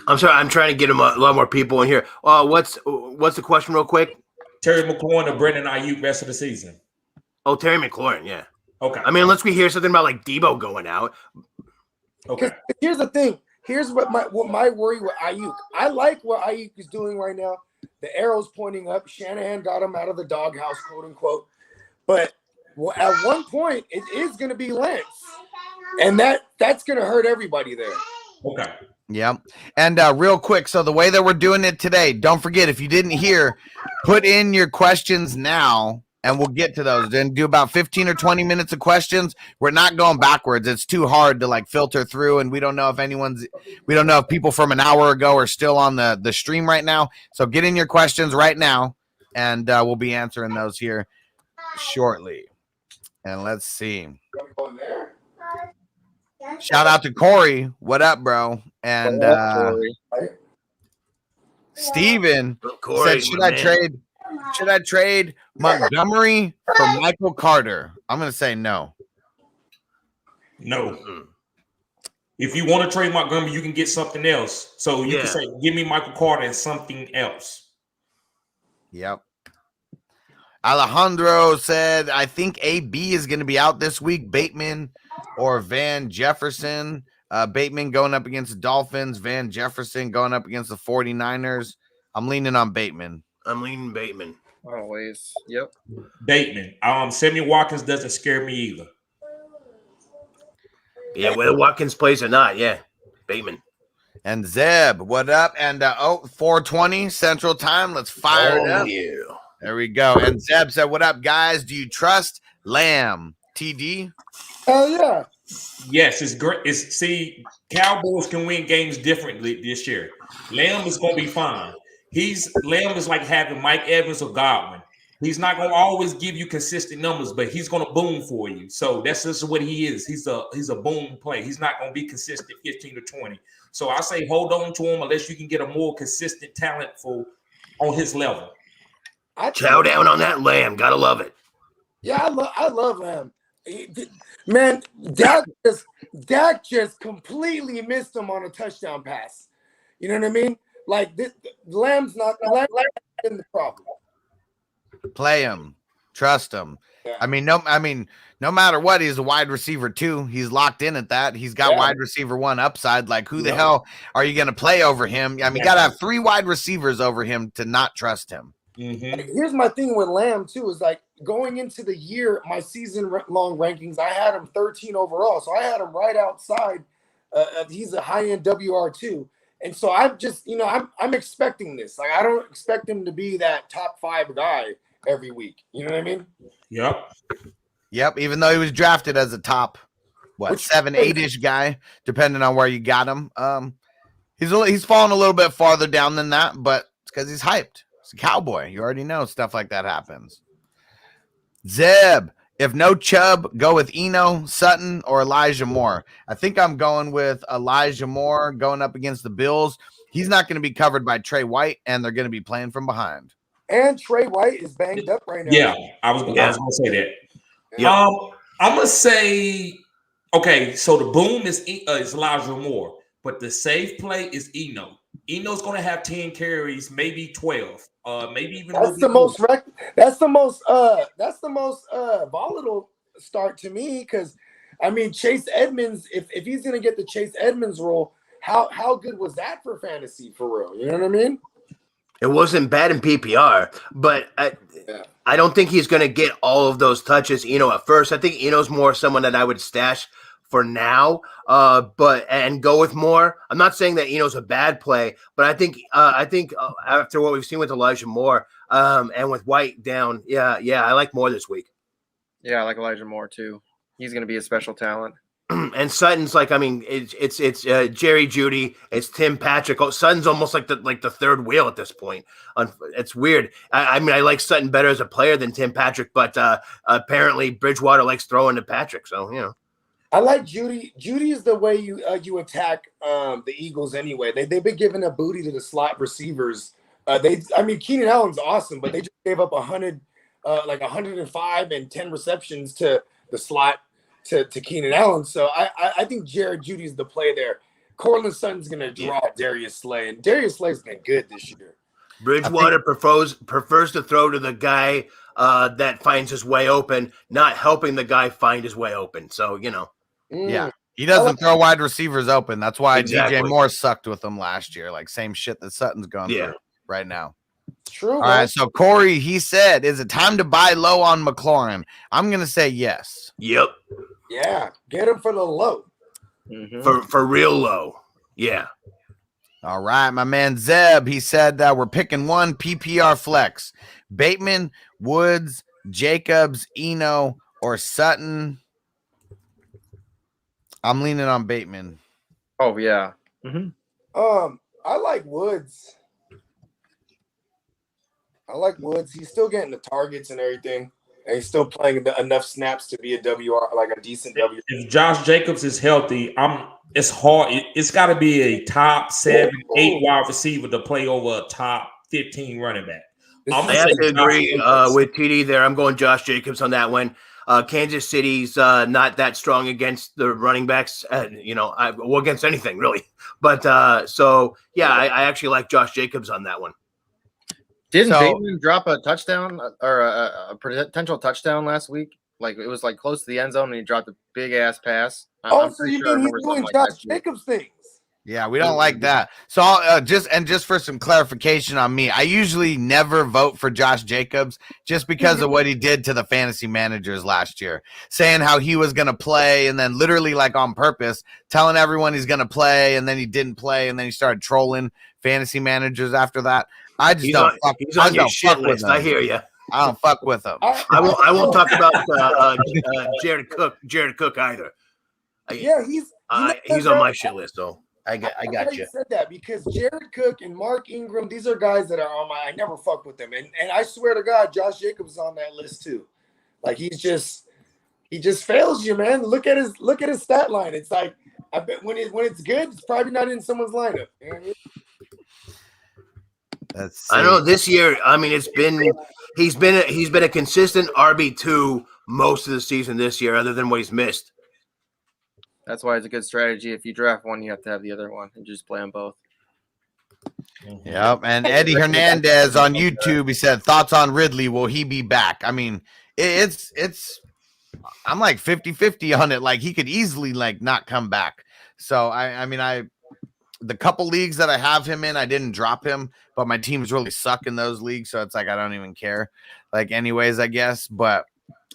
Speaker 4: I'm sorry, I'm trying to get a lot more people in here. What's the question, real quick?
Speaker 5: Terry McLaurin or Brandon Ayuk rest of the season?
Speaker 4: Oh, Terry McLaurin, yeah.
Speaker 5: Okay.
Speaker 4: I mean, unless we hear something about like Debo going out.
Speaker 5: Okay.
Speaker 2: Here's the thing. Here's what my worry with Ayuk. I like what Ayuk is doing right now. The arrow's pointing up. Shanahan got him out of the doghouse, quote unquote. But at one point, it is going to be Lance, and that's going to hurt everybody there.
Speaker 5: Okay.
Speaker 1: Yeah. And real quick, so the way that we're doing it today, don't forget, if you didn't hear, put in your questions now, and we'll get to those. Then do about 15 or 20 minutes of questions. We're not going backwards. It's too hard to filter through, and we don't know if people from an hour ago are still on the stream right now. So get in your questions right now, and we'll be answering those here shortly. And let's see. Shout out to Corey. What up, bro? And Steven said, should I trade Montgomery for Michael Carter? I'm going to say no.
Speaker 5: No. If you want to trade Montgomery, you can get something else. So you can say, give me Michael Carter and something else.
Speaker 1: Yep. Alejandro said, I think AB is going to be out this week. Bateman or Van Jefferson. Bateman going up against the Dolphins. Van Jefferson going up against the 49ers. I'm leaning on Bateman.
Speaker 4: I'm leaning Bateman.
Speaker 3: Always. Yep.
Speaker 5: Bateman. Sammy Watkins doesn't scare me either.
Speaker 4: Yeah, whether Watkins plays or not, yeah. Bateman.
Speaker 1: And Zeb, what up? And 4:20 Central Time. Let's fire it up.
Speaker 4: Yeah.
Speaker 1: There we go. And Zeb said, what up, guys? Do you trust Lamb? TD?
Speaker 2: Hell yeah.
Speaker 5: Yes, it's great. See, Cowboys can win games differently this year. Lamb is going to be fine. Lamb is like having Mike Evans or Godwin. He's not going to always give you consistent numbers, but he's going to boom for you. So that's just what he is. He's a boom play. He's not going to be consistent 15 to 20. So I say hold on to him unless you can get a more consistent talent on his level.
Speaker 4: Chow down on that Lamb. Gotta love it.
Speaker 2: Yeah, I love Lamb. Man, Dak just completely missed him on a touchdown pass. You know what I mean? Like this, Lamb's in the problem.
Speaker 1: Play him, trust him.
Speaker 2: Yeah.
Speaker 1: I mean, no matter what, he's a wide receiver too. He's locked in at that. He's got wide receiver 1 upside. Like, who the hell are you going to play over him? I mean, you got to have 3 wide receivers over him to not trust him.
Speaker 5: Mm-hmm.
Speaker 2: Here's my thing with Lamb too, is like going into the year, my season long rankings, I had him 13 overall. So I had him right outside. He's a high-end WR2. And so I'm just, I'm expecting this. Like, I don't expect him to be that top 5 guy every week. You know what I mean?
Speaker 1: Yep. Even though he was drafted as a top, 7, 8-ish guy, depending on where you got him. He's fallen a little bit farther down than that, but it's because he's hyped. It's a Cowboy. You already know stuff like that happens. Zeb, if no Chubb, go with Eno, Sutton, or Elijah Moore. I think I'm going with Elijah Moore going up against the Bills. He's not going to be covered by Trey White, and they're going to be playing from behind.
Speaker 2: And Trey White is banged up right now.
Speaker 5: Yeah, I was going to say that.
Speaker 4: Yeah.
Speaker 5: I'm going to say, okay, so the boom is Elijah Moore, but the safe play is Eno. Eno's going to have 10 carries, maybe 12, maybe even.
Speaker 2: That's the most volatile start to me, because I mean Chase Edmonds. If he's going to get the Chase Edmonds role, how good was that for fantasy for real? You know what I mean?
Speaker 4: It wasn't bad in PPR, but I don't think he's going to get all of those touches. At first, I think Eno's more someone that I would stash for now, and go with Moore. I'm not saying that Eno's a bad play, but I think after what we've seen with Elijah Moore, and with White down, I like Moore this week.
Speaker 3: Yeah, I like Elijah Moore too. He's going to be a special talent.
Speaker 4: And Sutton's like, I mean, it's Jerry Jeudy, it's Tim Patrick. Sutton's almost like the third wheel at this point. It's weird. I mean, I like Sutton better as a player than Tim Patrick, but apparently Bridgewater likes throwing to Patrick, so
Speaker 2: I like Jeudy. Jeudy is the way you attack the Eagles anyway. They've been giving a booty to the slot receivers. Keenan Allen's awesome, but they just gave up 105 and 10 receptions to the slot to Keenan Allen. So I think Jared Judy's the play there. Cortland Sutton's going to draw Darius Slay, and Darius Slay's been good this year.
Speaker 4: Bridgewater prefers to throw to the guy that finds his way open, not helping the guy find his way open. So,
Speaker 1: Yeah. He doesn't throw wide receivers open. That's why
Speaker 4: Exactly.
Speaker 1: DJ Moore sucked with them last year. Like, same shit that Sutton's going through right now.
Speaker 2: True.
Speaker 1: All right, so Corey, he said, is it time to buy low on McLaurin? I'm going to say yes.
Speaker 4: Yep.
Speaker 2: Yeah, get him for the low.
Speaker 3: Mm-hmm.
Speaker 4: For real low. Yeah.
Speaker 1: All right, my man Zeb, he said we're picking one PPR flex. Bateman, Woods, Jacobs, Eno, or Sutton. I'm leaning on Bateman.
Speaker 3: Oh, yeah. Mm-hmm.
Speaker 2: I like Woods. He's still getting the targets and everything, and he's still playing enough snaps to be a WR, like a decent W.
Speaker 5: If Josh Jacobs is healthy, it's hard. It's got to be a top 7, 8 wide receiver to play over a top 15 running back.
Speaker 4: I have to agree with TD there. I'm going Josh Jacobs on that one. Kansas City's not that strong against the running backs, against anything really. But I actually like Josh Jacobs on that one.
Speaker 3: Didn't Bateman drop a touchdown or a potential touchdown last week? Like, it was like close to the end zone and he dropped a big ass pass.
Speaker 2: So you mean he's doing Josh Jacobs things?
Speaker 1: Yeah, we don't like that. So just for some clarification on me, I usually never vote for Josh Jacobs just because of what he did to the fantasy managers last year, saying how he was going to play and then literally like on purpose telling everyone he's going to play and then he didn't play and then he started trolling fantasy managers after that. I just don't fuck with him.
Speaker 4: I hear you.
Speaker 1: I don't fuck with him.
Speaker 4: I won't talk about Jared Cook either.
Speaker 2: Yeah,
Speaker 4: he's on my shit list though. I got
Speaker 2: glad
Speaker 4: you.
Speaker 2: said that because Jared Cook and Mark Ingram, these are guys that are on I never fuck with them. And I swear to God, Josh Jacobs is on that list too. Like he just fails you, man. Look at his stat line. It's like I bet when it's good, it's probably not in someone's lineup. You know what I mean?
Speaker 4: I know this year. I mean, he's been a consistent RB2 most of the season this year, other than what he's missed.
Speaker 3: That's why it's a good strategy. If you draft one, you have to have the other one and just play them both.
Speaker 1: Yep. And Eddie Hernandez on YouTube, he said, thoughts on Ridley. Will he be back? I mean, it's I'm like 50-50 on it. Like he could easily like not come back. So the couple leagues that I have him in, I didn't drop him, but my teams really suck in those leagues. So it's like, I don't even care. Like anyways, I guess, but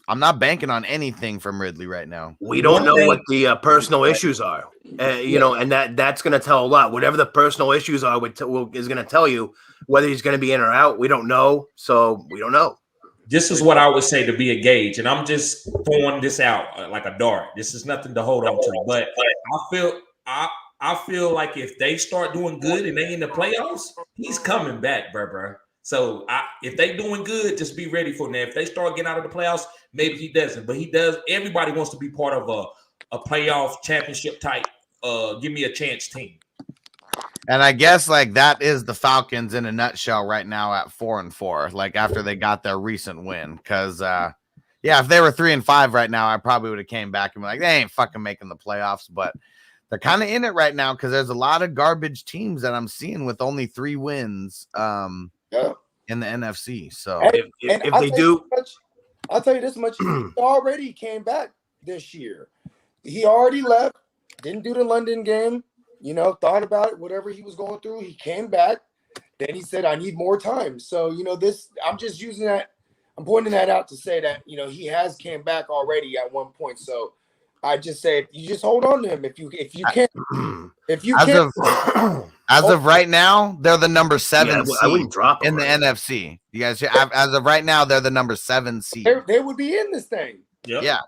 Speaker 1: I'm not banking on anything from Ridley right now.
Speaker 4: We don't know what the personal issues are, and that's going to tell a lot. Whatever the personal issues are is going to tell you whether he's going to be in or out. We don't know, so we don't know.
Speaker 5: This is what I would say to be a gauge, and I'm just throwing this out like a dart. This is nothing to hold on to, but I feel like if they start doing good and they in the playoffs, he's coming back, bro. So if they doing good, just be ready for that. If they start getting out of the playoffs, maybe he doesn't, but he does. Everybody wants to be part of a playoff championship type. Give me a chance team.
Speaker 1: And I guess like that is the Falcons in a nutshell right now at 4-4. Like after they got their recent win, because if they were 3-5 right now, I probably would have came back and been like, they ain't fucking making the playoffs, but they're kind of in it right now because there's a lot of garbage teams that I'm seeing with only 3 wins. In the NFC. So
Speaker 4: if they do,
Speaker 2: I'll tell you this much: he already came back this year. He already left, didn't do the London game. Thought about it, whatever he was going through. He came back. Then he said, "I need more time." So this. I'm just using that. I'm pointing that out to say that he has came back already at one point. So I just say you just hold on to him if you can't.
Speaker 1: As of right now, they're the number 7 seed
Speaker 4: I wouldn't drop
Speaker 1: in the NFC. You guys, as of right now, they're the number 7 seed.
Speaker 2: They would be in this thing.
Speaker 5: Yep.
Speaker 1: Yeah.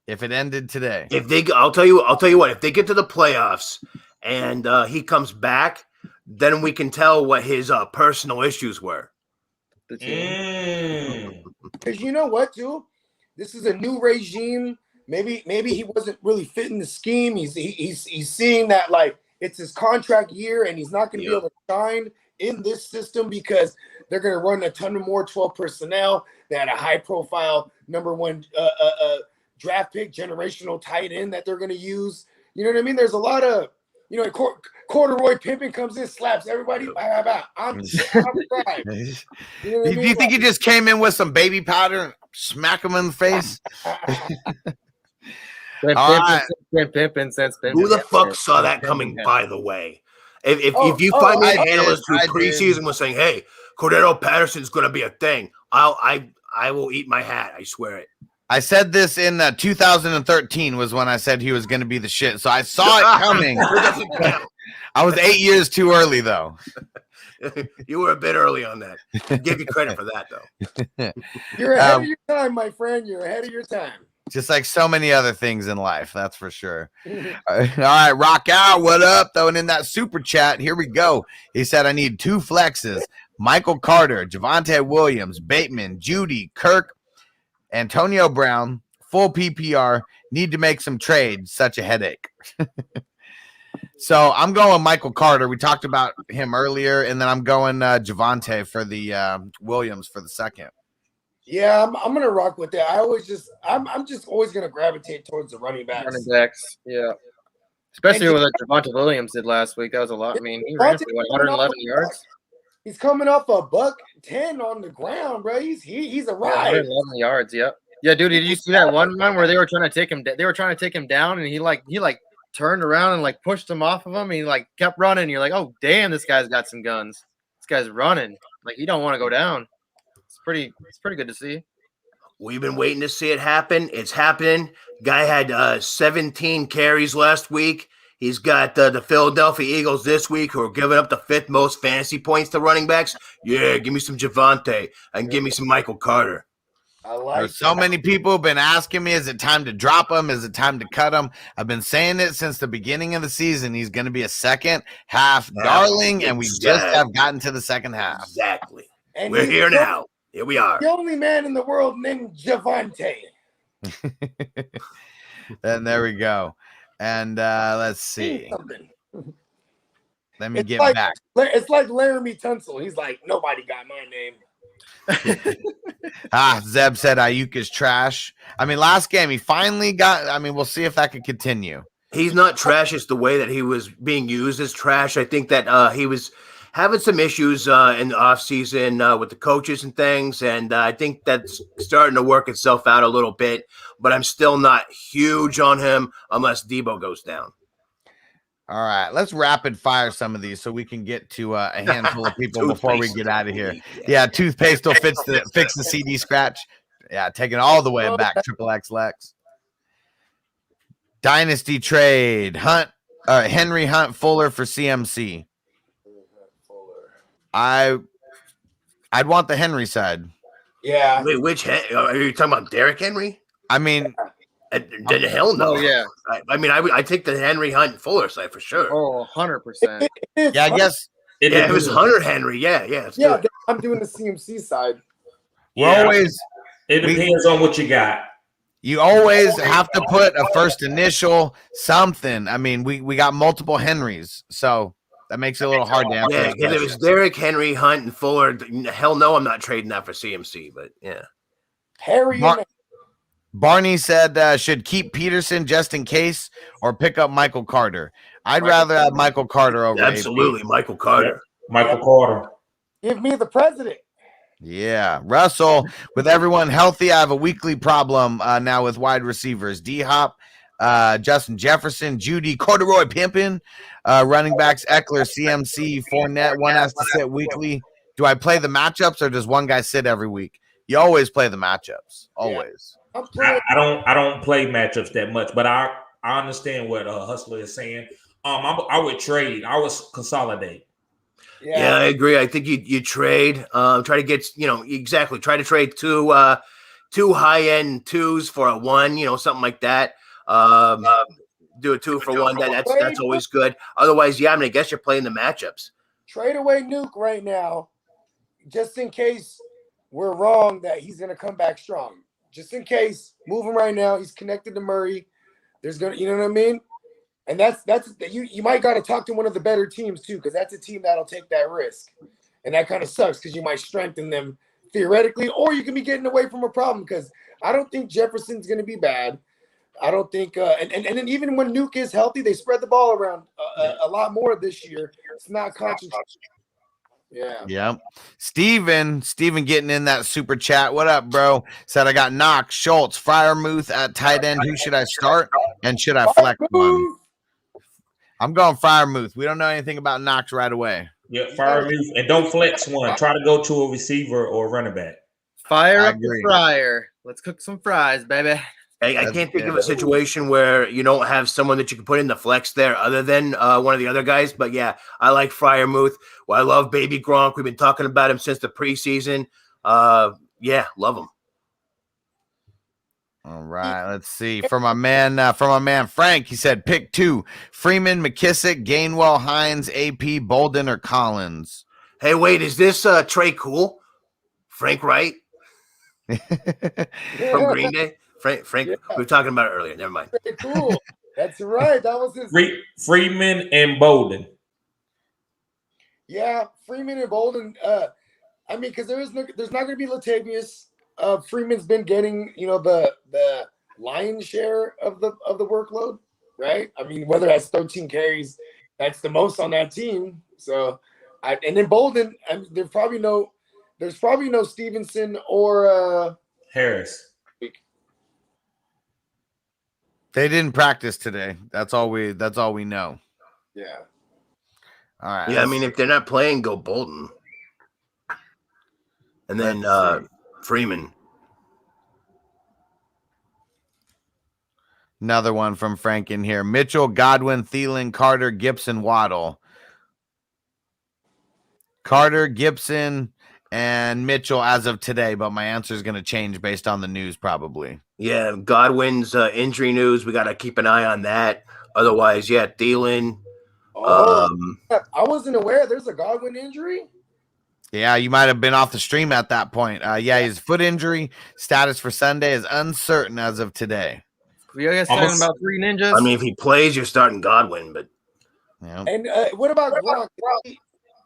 Speaker 1: If it ended today.
Speaker 4: I'll tell you what. If they get to the playoffs and he comes back, then we can tell what his personal issues were.
Speaker 2: Because you know what, too? This is a new regime. Maybe he wasn't really fitting the scheme. He's seeing that like it's his contract year and he's not going to be able to shine in this system because they're going to run a ton of more 12 personnel. They had a high profile number 1 draft pick generational tight end that they're going to use. You know what I mean? There's a lot of corduroy pimping comes in, slaps everybody. I'm right.
Speaker 1: Do you think he just came in with some baby powder and smack him in the face?
Speaker 4: Who the fuck saw that coming, by the way? If you find me an analyst who preseason was saying, hey, Cordero Patterson's going to be a thing, I will eat my hat. I swear it.
Speaker 1: I said this in 2013 was when I said he was going to be the shit. So I saw it coming. I was 8 years too early, though.
Speaker 4: You were a bit early on that. Give you credit for that, though.
Speaker 2: You're ahead of your time, my friend. You're ahead of your time.
Speaker 1: Just like so many other things in life, that's for sure. All right, rock out. What up? Throwing in that super chat. Here we go. He said, I need 2 flexes. Michael Carter, Javonte Williams, Bateman, Judy, Kirk, Antonio Brown, full PPR. Need to make some trades. Such a headache. So I'm going Michael Carter. We talked about him earlier, and then I'm going Javonte for the Williams for the second.
Speaker 2: Yeah, I'm gonna rock with that. I'm just always gonna gravitate towards the running backs.
Speaker 3: Running backs, yeah. Especially with what Javonte Williams did last week. That was a lot. I mean, he ran for 111 yards.
Speaker 2: He's coming off a $110 on the ground, bro. He's a ride.
Speaker 3: 111 yards, yep. Yeah, dude, did you see that one run where they were trying to take him? They were trying to take him down, and he turned around and pushed him off of him. And he kept running. You're like, oh damn, this guy's got some guns. This guy's running. He don't want to go down. It's pretty good to see.
Speaker 4: We've been waiting to see it happen. It's happening. Guy had 17 carries last week. He's got the Philadelphia Eagles this week, who are giving up the 5th most fantasy points to running backs. Yeah, give me some Javonte and give me some Michael Carter.
Speaker 2: I like
Speaker 1: There's so many people have been asking me, is it time to drop him? Is it time to cut him? I've been saying it since the beginning of the season. He's going to be a second half darling, and we just have gotten to the second half.
Speaker 4: Exactly.
Speaker 2: And
Speaker 4: We're
Speaker 2: he's
Speaker 4: here now. Here we are.
Speaker 2: the only man in the world named Javante.
Speaker 1: And there we go. And let's see.
Speaker 2: Something.
Speaker 1: Let me
Speaker 2: It's
Speaker 1: get
Speaker 2: like-
Speaker 1: back.
Speaker 2: It's like Laramie Tunsil. He's like, nobody got my name.
Speaker 1: Zeb said Ayuk is trash. I mean, last game he finally got. I mean, we'll see if that could continue.
Speaker 4: He's not trash. It's the way that he was being used as trash. I think that he was having some issues in the offseason with the coaches and things, and I think that's starting to work itself out a little bit, but I'm still not huge on him unless Debo goes down.
Speaker 1: All right, let's rapid fire some of these so we can get to a handful of people before we get out of here. Yeah, toothpaste will fix the CD scratch. Yeah, taking all the way back. Triple X Lex. Dynasty trade. Henry Hunt Fuller for CMC. I'd want the Henry side.
Speaker 2: Yeah.
Speaker 4: Wait, are you talking about Derrick Henry?
Speaker 1: I mean,
Speaker 4: Hell no.
Speaker 3: Oh, yeah.
Speaker 4: I mean, I take the Henry Hunt Fuller side for sure.
Speaker 3: Oh, 100%.
Speaker 1: yeah, I guess
Speaker 4: It was Hunter Henry. Yeah. Let's do it.
Speaker 2: I'm doing the CMC side.
Speaker 5: It depends on what you got.
Speaker 1: You always have to put a first initial something. I mean, we got multiple Henrys, so that makes it a little hard to answer.
Speaker 4: Yeah, because it was Derrick Henry, Hunt, and Fuller. Hell no, I'm not trading that for CMC, but yeah.
Speaker 2: Harry
Speaker 1: Barney said should keep Peterson just in case or pick up Michael Carter. I'd rather have Michael Carter over
Speaker 4: Absolutely,
Speaker 1: AP.
Speaker 4: Michael Carter.
Speaker 5: Michael Carter.
Speaker 2: Give me the president.
Speaker 1: Yeah. Russell, with everyone healthy, I have a weekly problem now with wide receivers. D-Hop, Justin Jefferson, Judy, Corduroy Pimpin, running backs, Eckler, CMC, Fournette. One has to sit weekly. Do I play the matchups or does one guy sit every week? You always play the matchups. Always.
Speaker 5: I don't play matchups that much, but I understand what Hustler is saying. I would trade. I would consolidate.
Speaker 4: Yeah, I agree. I think you trade. Try to get exactly. Try to trade two high end twos for a one. Something like that. Do a 2 for 1. That's always good. Otherwise, yeah, I mean, I guess you're playing the matchups.
Speaker 2: Trade away Nuke right now, just in case we're wrong that he's going to come back strong. Just in case, move him right now. He's connected to Murray. There's gonna, you know what I mean? And that's you might got to talk to one of the better teams too, because that's a team that'll take that risk, and that kind of sucks because you might strengthen them theoretically, or you can be getting away from a problem. Because I don't think Jefferson's going to be bad. I don't think, and then even when Nuke is healthy, they spread the ball around a lot more this year. It's not concentrated. Yeah.
Speaker 1: Steven getting in that super chat. What up, bro? Said I got Knox, Schultz, Freiermuth at tight end. Who should I start? And should I flex one? I'm going Freiermuth. We don't know anything about Knox right away.
Speaker 5: Yeah, Freiermuth. And don't flex one. Try to go to a receiver or a running back.
Speaker 3: Fire up the fryer. Let's cook some fries, baby.
Speaker 4: I can't think of a situation where you don't have someone that you can put in the flex there other than one of the other guys. But, yeah, I like Freiermuth. Well, I love Baby Gronk. We've been talking about him since the preseason. Yeah, love him.
Speaker 1: All right, let's see. From my man Frank, he said pick 2. Freeman, McKissick, Gainwell, Hines, AP, Bolden, or Collins.
Speaker 4: Hey, wait, is this Trey Cool? Frank Wright? From Green Day? Frank, we were talking about it earlier. Never mind.
Speaker 2: Very cool. That's right. That was his.
Speaker 5: Freeman and Bolden.
Speaker 2: Yeah, Freeman and Bolden. I mean, because there's not going to be Latavius. Freeman's been getting, the lion's share of the workload, right? I mean, whether that's 13 carries, that's the most on that team. So, and then Bolden. I mean, there's probably no Stevenson or
Speaker 5: Harris.
Speaker 1: They didn't practice today. That's all we know.
Speaker 2: Yeah.
Speaker 1: All right.
Speaker 4: Yeah, I mean, if they're not playing, go Bolden. And then Freeman.
Speaker 1: Another one from Frank in here. Mitchell, Godwin, Thielen, Carter, Gibson, Waddle. Carter, Gibson, and Mitchell as of today, but my answer is going to change based on the news probably.
Speaker 4: Yeah, Godwin's injury news. We got to keep an eye on that. Otherwise, yeah, Thielen.
Speaker 2: I wasn't aware there's a Godwin injury.
Speaker 1: Yeah, you might have been off the stream at that point. His foot injury status for Sunday is uncertain as of today.
Speaker 3: You guys talking about three ninjas?
Speaker 4: I mean, if he plays, you're starting Godwin, but
Speaker 1: yeah.
Speaker 2: And what about Gronk?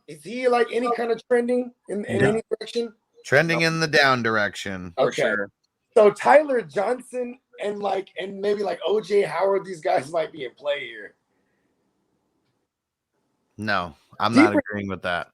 Speaker 2: Is he like any kind of trending in any direction?
Speaker 1: Trending in the down direction.
Speaker 2: Okay.
Speaker 3: Sure.
Speaker 2: So Tyler Johnson and maybe like OJ Howard, these guys might be in play here.
Speaker 1: No, I'm not agreeing with that.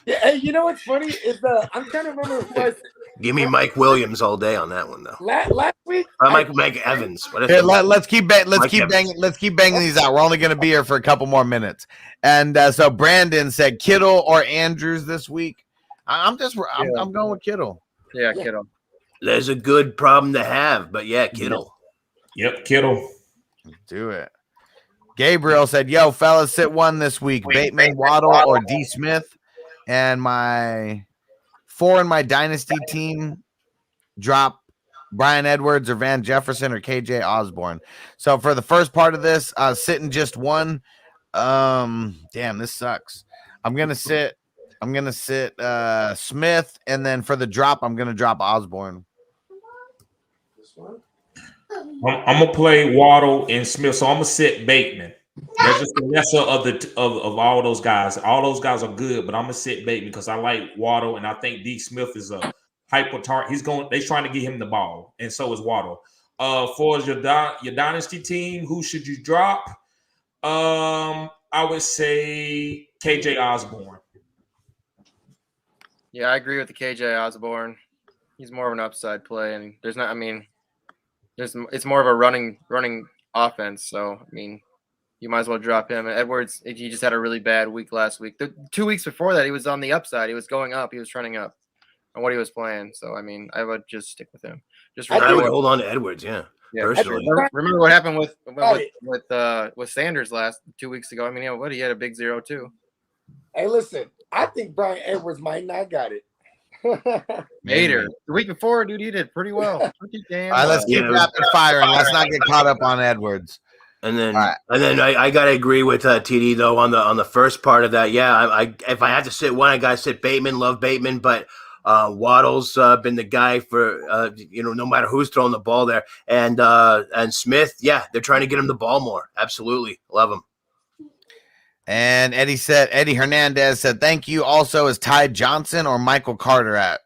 Speaker 2: Yeah, hey, you know what's funny is I'm trying to remember who was
Speaker 4: give me Mike Williams all day on that one, though.
Speaker 2: last week.
Speaker 4: Mike Evans. What
Speaker 1: Here, let's keep banging these out. We're only going to be here for a couple more minutes. And so Brandon said Kittle or Andrews this week. I'm going with Kittle.
Speaker 3: Yeah, Kittle.
Speaker 4: There's a good problem to have, but yeah, Kittle.
Speaker 5: Yep, Kittle.
Speaker 1: Do it. Gabriel said, "Yo, fellas, sit one this week. Bateman, Waddle, or D. Smith." And my 4 in my dynasty team drop Bryan Edwards or Van Jefferson or KJ Osborne. So for the first part of this, sitting just one. Damn, this sucks. I'm gonna sit Smith, and then for the drop, I'm gonna drop Osborne.
Speaker 5: I'm gonna play Waddle and Smith, so I'm gonna sit Bateman. That's just the lesser of all those guys. All those guys are good, but I'm gonna sit Bateman because I like Waddle, and I think D. Smith is a hyper target. They're trying to get him the ball, and so is Waddle. For your dynasty team, who should you drop? I would say KJ Osborne.
Speaker 3: Yeah, I agree with the KJ Osborne. He's more of an upside play, and it's more of a running offense. So I mean, you might as well drop him. Edwards, he just had a really bad week last week. The 2 weeks before that, he was on the upside. He was going up. He was trending up on what he was playing. So I mean, I would just stick with him.
Speaker 4: I would hold on to Edwards. Yeah. Personally.
Speaker 3: Remember what happened with Sanders 2 weeks ago? I mean, he had a big 0 too.
Speaker 2: Hey, listen, I think Bryan Edwards might not got it.
Speaker 3: Later, the week before, dude, he did pretty well.
Speaker 1: All right, let's keep rapid firing. Let's not get caught up on Edwards.
Speaker 4: And then I gotta agree with TD though on the first part of that. Yeah, if I have to sit one, I gotta sit Bateman. Love Bateman, but Waddle's been the guy for no matter who's throwing the ball there. And Smith, yeah, they're trying to get him the ball more. Absolutely, love him.
Speaker 1: And Eddie Hernandez said, "Thank you." Also, is Ty Johnson or Michael Carter at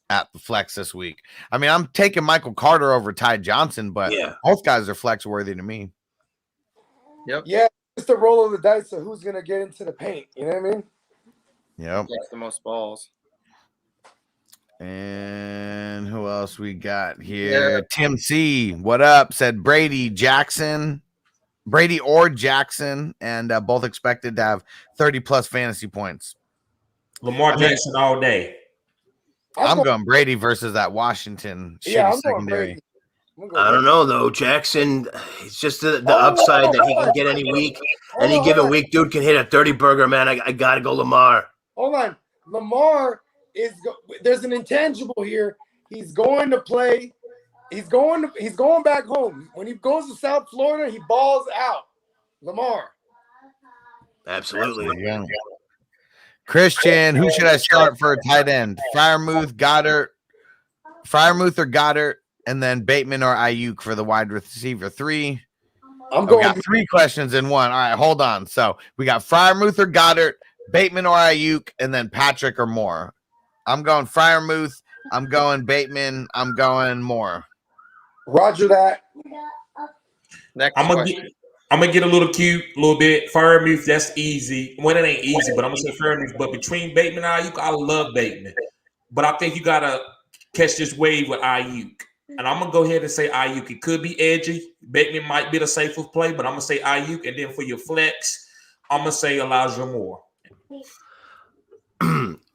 Speaker 1: the flex this week? I mean, I'm taking Michael Carter over Ty Johnson, but both guys are flex worthy to me.
Speaker 3: Yep.
Speaker 2: Yeah, it's the roll of the dice of who's gonna get into the paint. You know what I mean?
Speaker 1: Yep.
Speaker 3: That's the most balls.
Speaker 1: And who else we got here? Yeah. Tim C. What up? Said Brady or Jackson, and both expected to have 30+ fantasy points.
Speaker 5: Lamar Jackson all day.
Speaker 1: I'm going Brady versus that Washington secondary.
Speaker 4: I don't know though, Jackson. It's just the upside that he can get any week. Any given week, dude can hit a 30 burger. Man, I gotta go Lamar.
Speaker 2: Hold on, Lamar there's an intangible here. He's going to play. He's going back home. When he goes to South Florida, he balls out. Lamar.
Speaker 4: Absolutely.
Speaker 1: Yeah. Christian, who should I start for a tight end? Freiermuth or Goddard, and then Bateman or Ayuk for the wide receiver 3.
Speaker 2: I'm going.
Speaker 1: We got 3 questions in one. All right, hold on. So we got Freiermuth or Goddard, Bateman or Ayuk, and then Patrick or Moore. I'm going Freiermuth. I'm going Bateman. I'm going Moore.
Speaker 2: Roger that.
Speaker 5: I'm gonna get a little cute, a little bit. Freiermuth, that's easy. Well, it ain't easy, but I'm gonna say Freiermuth. But between Bateman and Ayuk, I love Bateman. But I think you gotta catch this wave with Ayuk. And I'm gonna go ahead and say Ayuk. It could be edgy. Bateman might be the safest play, but I'm gonna say Ayuk. And then for your flex, I'm gonna say Elijah Moore.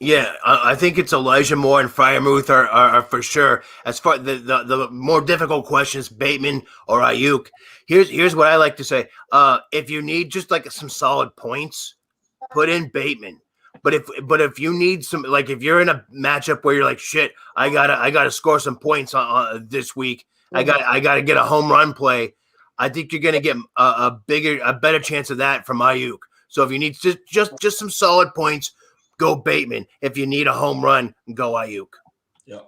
Speaker 4: Yeah, I think it's Elijah Moore and Freiermuth are for sure. As far the more difficult questions, Bateman or Ayuk. Here's what I like to say. If you need just like some solid points, put in Bateman. But if you need some, like if you're in a matchup where you're like, shit, I gotta score some points on this week. I gotta get a home run play. I think you're gonna get a better chance of that from Ayuk. So if you need just some solid points, go Bateman. If you need a home run, go Ayuk.
Speaker 5: Yeah.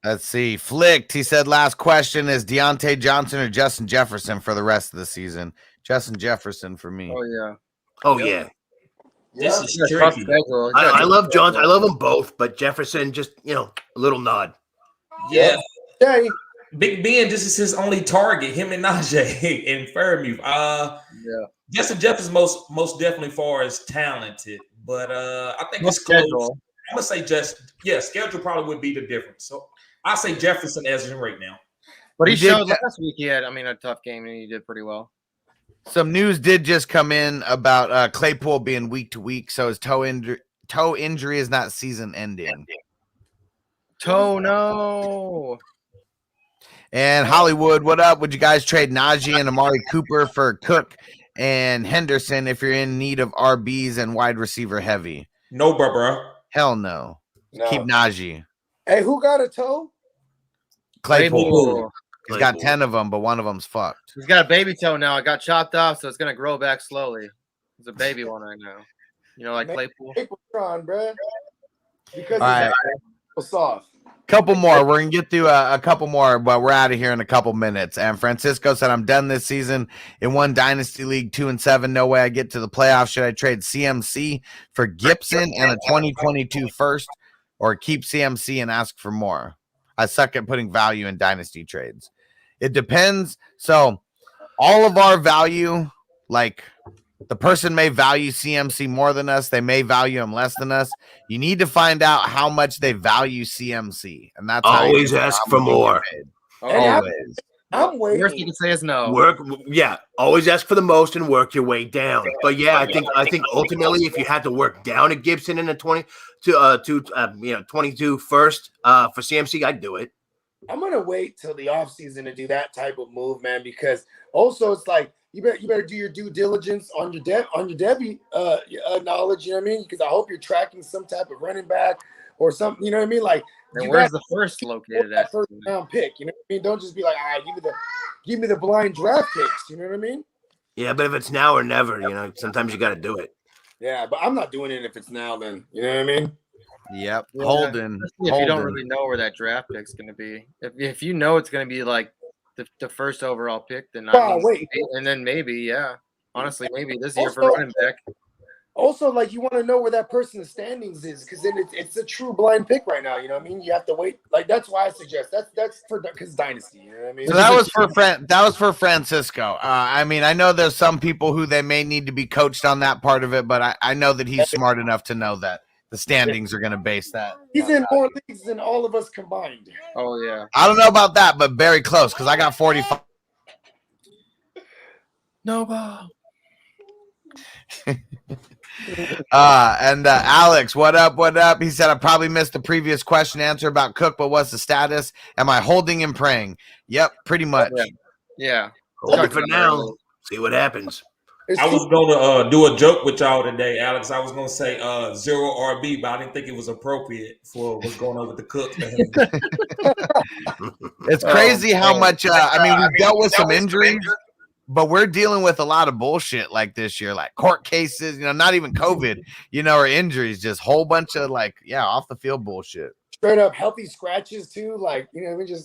Speaker 1: Let's see. Flicked. He said, last question is Deontay Johnson or Justin Jefferson for the rest of the season. Justin Jefferson for me.
Speaker 3: Oh yeah.
Speaker 4: Oh yeah.
Speaker 5: This is
Speaker 3: It's a tough
Speaker 5: tricky.
Speaker 3: schedule.
Speaker 4: I love Johnson. I love them both, but Jefferson just a little
Speaker 5: Yeah.
Speaker 2: Okay.
Speaker 5: Big Ben, this is his only target. Him and Najee and Fairmouth. Justin Jefferson most definitely far as talented, but I think it's close.
Speaker 3: Schedule.
Speaker 5: I'm gonna say schedule probably would be the difference. So I say Jefferson as in right now.
Speaker 3: But he
Speaker 1: He did
Speaker 3: showed
Speaker 1: get-
Speaker 3: last week he had, a tough game and he did pretty well.
Speaker 1: Some news did just come in about Claypool being week to week, so his toe injury is not season ending.
Speaker 3: No.
Speaker 1: And Hollywood, what up? Would you guys trade Najee and Amari Cooper for Cook and Henderson if you're in need of RBs and wide receiver heavy?
Speaker 5: No, bro.
Speaker 1: Hell no.
Speaker 2: No.
Speaker 1: Keep Najee.
Speaker 2: Hey, who got a toe?
Speaker 1: Claypool. He's got
Speaker 4: Claypool.
Speaker 1: 10 of them, but one of them's fucked.
Speaker 3: He's got a baby toe now. It got chopped off, so it's gonna grow back slowly. It's a baby one right now. Like Claypool.
Speaker 2: Claypool, bro. Because
Speaker 1: All right.
Speaker 2: it's soft.
Speaker 1: Couple more. We're going to get through a couple more, but we're out of here in a couple minutes. And Francisco said, I'm done this season in one dynasty league, 2-7. No way I get to the playoffs. Should I trade CMC for Gibson and a 2022 first, or keep CMC and ask for more? I suck at putting value in dynasty trades. It depends. So all of our value, like the person may value CMC more than us. They may value him less than us. You need to find out how much they value CMC. And that's how
Speaker 4: Always
Speaker 1: you know
Speaker 4: ask
Speaker 1: how
Speaker 4: for
Speaker 1: much you
Speaker 4: more.
Speaker 1: get paid.
Speaker 2: And
Speaker 1: Always.
Speaker 2: I'm
Speaker 3: Worst you
Speaker 2: waiting.
Speaker 3: can say is no.
Speaker 4: Always ask for the most and work your way down. But yeah, I think ultimately, if you had to work down a Gibson in a 22 first for CMC, I'd do it.
Speaker 2: I'm gonna wait till the offseason to do that type of move, man, because also it's like you better do your due diligence on your Debbie knowledge, you know what I mean? Because I hope you're tracking some type of running back or something, you know what I mean? Like
Speaker 3: And
Speaker 2: you
Speaker 3: where's
Speaker 2: gotta
Speaker 3: the first located
Speaker 2: that
Speaker 3: at?
Speaker 2: first round pick, you know what I mean? Don't just be like, all right, give me the blind draft picks, you know what I mean?
Speaker 4: Yeah, but if it's now or never, sometimes you got to do it.
Speaker 2: Yeah, but I'm not doing it if it's now then, you know what I mean?
Speaker 1: Yep.
Speaker 3: Yeah.
Speaker 1: Holden.
Speaker 3: If you don't really know where that draft pick's going to be. If you know it's going to be like the first overall pick, then
Speaker 2: Wait.
Speaker 3: and then maybe, yeah. Honestly, maybe this year for
Speaker 2: Also-
Speaker 3: running back.
Speaker 2: Also, like you want to know where that person's standings is, because then it's a true blind pick right now. You know what I mean? You have to wait. Like that's why I suggest that's for because dynasty. You know what I mean?
Speaker 1: So that was for Francisco. I mean, I know there's some people who they may need to be coached on that part of it, but I know that he's smart enough to know that the standings are going to base that.
Speaker 2: He's in more leagues than all of us combined.
Speaker 3: Oh, yeah.
Speaker 1: I don't know about that, but very close because I got 45.
Speaker 3: No ball.
Speaker 1: Alex, what up? What up? He said, I probably missed the previous question answer about Cook, but what's the status? Am I holding and praying? Yep, pretty much.
Speaker 3: Yeah.
Speaker 4: Hold it for now. See what happens.
Speaker 5: I was gonna do a joke with y'all today, Alex. I was gonna say 0 RB, but I didn't think it was appropriate for what's going on with the Cook.
Speaker 1: It's crazy how much. I mean, we've dealt with some injuries, but we're dealing with a lot of bullshit like this year, like court cases. Not even COVID, or injuries, just whole bunch of off the field bullshit.
Speaker 2: Straight up healthy scratches too, like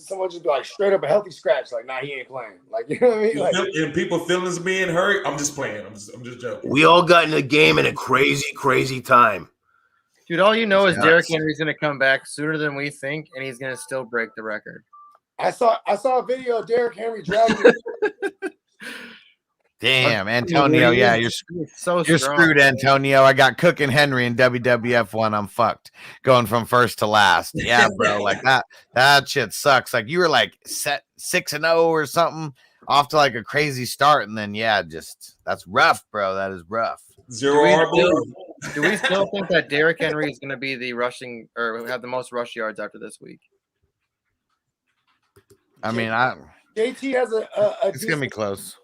Speaker 2: someone just be like straight up a healthy scratch, like nah, he ain't playing, like you know what I mean? Like,
Speaker 5: and people feelings being hurt. I'm just playing. I'm just joking.
Speaker 4: We all got in the game in a crazy time.
Speaker 3: Dude, all you know is Derrick Henry's going to come back sooner than we think, and he's going to still break the record.
Speaker 2: I saw a video of Derrick Henry dragging.
Speaker 1: Damn, Antonio. Yeah, you're screwed, Antonio. I got Cook and Henry in WWF 1. I'm fucked. Going from first to last. Yeah, bro. Like that shit sucks. Like you were like set 6-0 or something off to like a crazy start. And then, that's rough, bro. That is rough.
Speaker 5: 0 RB.
Speaker 3: Do we still think that Derrick Henry is going to be the rushing or have the most rush yards after this week?
Speaker 1: I mean,
Speaker 2: JT has a
Speaker 1: it's going to be close.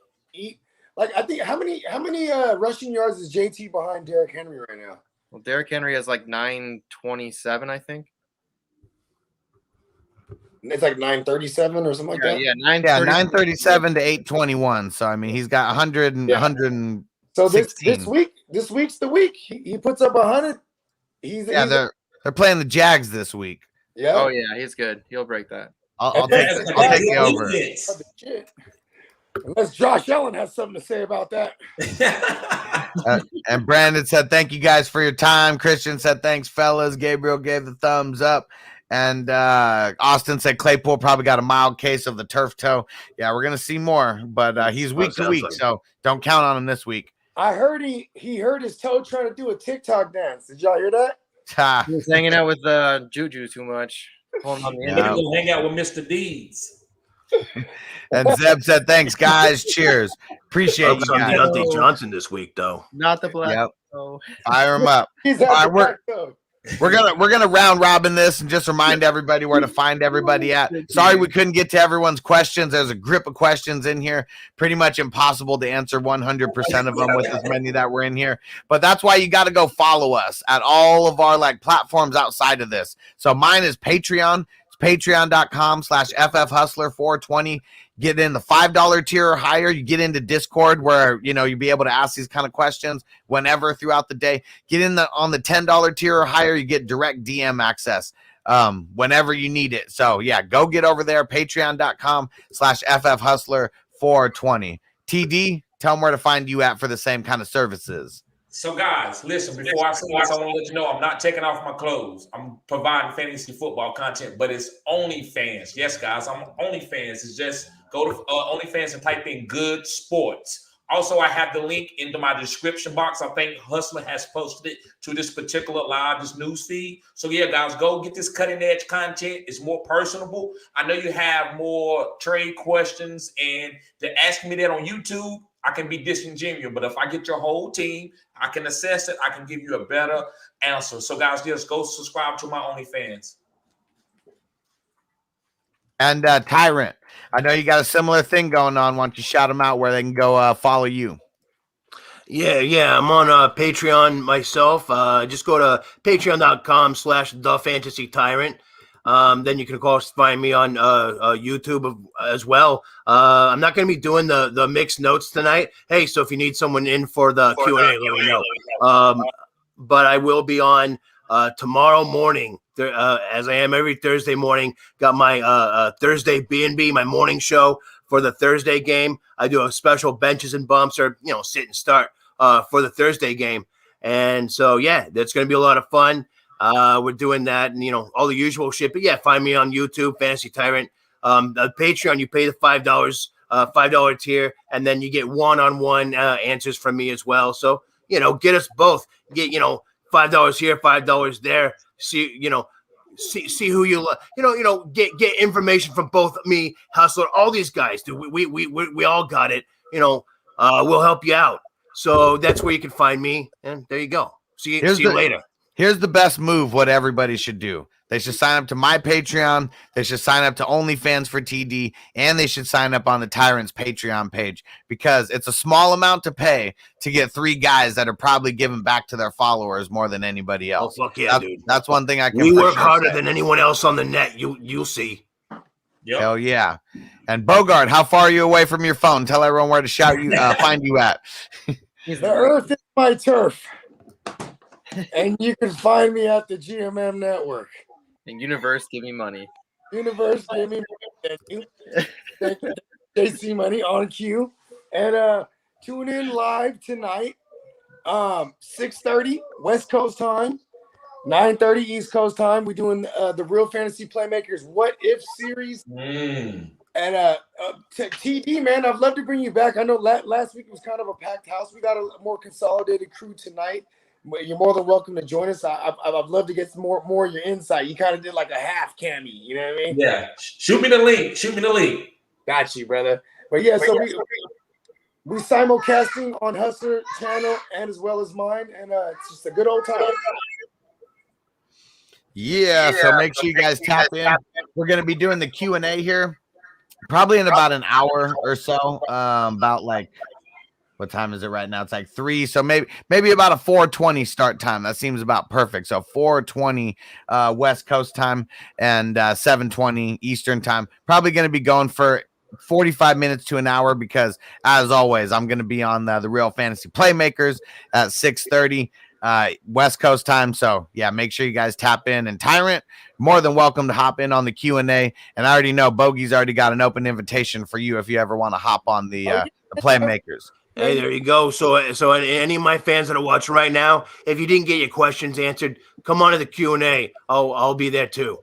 Speaker 2: Like I think how many rushing yards is JT behind Derrick Henry right now?
Speaker 3: Well, Derrick Henry has like 927, I think.
Speaker 2: It's like 937 or something like that.
Speaker 3: Yeah,
Speaker 1: 937 to 821. So I mean, he's got 100 and
Speaker 2: Yeah.
Speaker 1: 100.
Speaker 2: So this week's the week. He puts up 100.
Speaker 1: They're playing the Jags this week.
Speaker 2: Yeah.
Speaker 3: Oh yeah, he's good. He'll break that.
Speaker 1: I'll take the over.
Speaker 2: Shit. Unless Josh Allen has something to say about that.
Speaker 1: And Brandon said, "Thank you guys for your time." Christian said, "Thanks, fellas." Gabriel gave the thumbs up. And Austin said Claypool probably got a mild case of the turf toe. Yeah, we're gonna see more, but he's week to week, so don't count on him this week.
Speaker 2: I heard he hurt his toe trying to do a TikTok dance. Did y'all hear that?
Speaker 3: He was hanging out with Juju too much. Holding on the
Speaker 5: He's gonna hang out with Mr. Deeds.
Speaker 1: And Zeb said, "Thanks, guys. Cheers. Appreciate you
Speaker 4: on
Speaker 1: guys."
Speaker 4: Deontay Johnson this week, though.
Speaker 3: Not the black.
Speaker 1: Yep.
Speaker 3: toe.
Speaker 1: Fire him up.
Speaker 2: He's
Speaker 1: All right, we're gonna round robin this and just remind everybody where to find everybody at. Sorry we couldn't get to everyone's questions. There's a grip of questions in here. Pretty much impossible to answer 100% of them with as many that were in here. But that's why you got to go follow us at all of our platforms outside of this. So mine is Patreon. It's patreon.com/FFHustler420. Get in the $5 tier or higher. You get into Discord where, you'll be able to ask these kind of questions whenever throughout the day. Get in on the $10 tier or higher. You get direct DM access whenever you need it. So yeah, go get over there. Patreon.com/FFHustler420. TD, tell them where to find you at for the same kind of services.
Speaker 5: So, guys, listen, before I say this, I want to let you know I'm not taking off my clothes. I'm providing fantasy football content, but it's OnlyFans. Yes, guys, I'm OnlyFans. It's just go to OnlyFans and type in Good Sports. Also, I have the link into my description box. I think Hustler has posted it to this particular live, this news feed. So, yeah, guys, go get this cutting-edge content. It's more personable. I know you have more trade questions, and they're asking me that on YouTube. I can be disingenuous, but if I get your whole team, I can assess it. I can give you a better answer. So, guys, just go subscribe to my OnlyFans.
Speaker 1: And Tyrant, I know you got a similar thing going on. Why don't you shout them out where they can go follow you?
Speaker 4: Yeah. I'm on Patreon myself. Just go to patreon.com/The Fantasy Tyrant. Then you can, of course, find me on YouTube as well. I'm not going to be doing the mixed notes tonight. Hey, so if you need someone in for the Q&A, let me know. But I will be on tomorrow morning, as I am every Thursday morning. Got my Thursday B&B, my morning show for the Thursday game. I do a special benches and bumps or, sit and start for the Thursday game. And so, yeah, that's going to be a lot of fun. We're doing that and, all the usual shit. But yeah, find me on YouTube, Fantasy Tyrant. The Patreon, you pay the $5 tier, and then you get one-on-one answers from me as well. So, get us both. Get, $5 here, $5 there. See who you love. Get information from both me, Hustler, all these guys, dude. We all got it. We'll help you out. So that's where you can find me. And there you go. See you later.
Speaker 1: Here's the best move, what everybody should do. They should sign up to my Patreon. They should sign up to OnlyFans for TD. And they should sign up on the Tyrant's Patreon page because it's a small amount to pay to get 3 guys that are probably giving back to their followers more than anybody else.
Speaker 4: Oh, fuck yeah, dude.
Speaker 1: That's one thing I can
Speaker 4: We work harder than anyone else on the net. You'll see.
Speaker 5: Yep.
Speaker 1: Hell yeah. And Bogard, how far are you away from your phone? Tell everyone where to find you at.
Speaker 2: The earth is my turf. And you can find me at the GMM Network.
Speaker 3: And Universe, give me money.
Speaker 2: Universe, give me money. Thank you. JC Money on cue. And tune in live tonight, 6:30 West Coast time, 9:30 East Coast time. We're doing the Real Fantasy Playmakers What If series. And TD, man, I'd love to bring you back. I know last week was kind of a packed house. We got a more consolidated crew tonight. You're more than welcome to join us. I'd love to get some more of your insight. You kind of did like a half cammy, you know what I mean?
Speaker 5: Yeah. Shoot me the link.
Speaker 2: Got you, brother. But yeah, so we simulcasting on Hustler channel and as well as mine, and it's just a good old time.
Speaker 1: Yeah, so make sure you guys tap in. We're going to be doing the Q&A here probably in about an hour or so, about What time is it right now? It's like 3. So maybe about a 4:20 start time. That seems about perfect. So 4:20 West Coast time and 7:20 Eastern time. Probably going to be going for 45 minutes to an hour because, as always, I'm going to be on the Real Fantasy Playmakers at 6:30 West Coast time. So, yeah, make sure you guys tap in. And Tyrant, more than welcome to hop in on the Q&A. And I already know Bogey's already got an open invitation for you if you ever want to hop on the Playmakers.
Speaker 4: Hey, there you go. So any of my fans that are watching right now, if you didn't get your questions answered, come on to the Q&A. I'll be there too.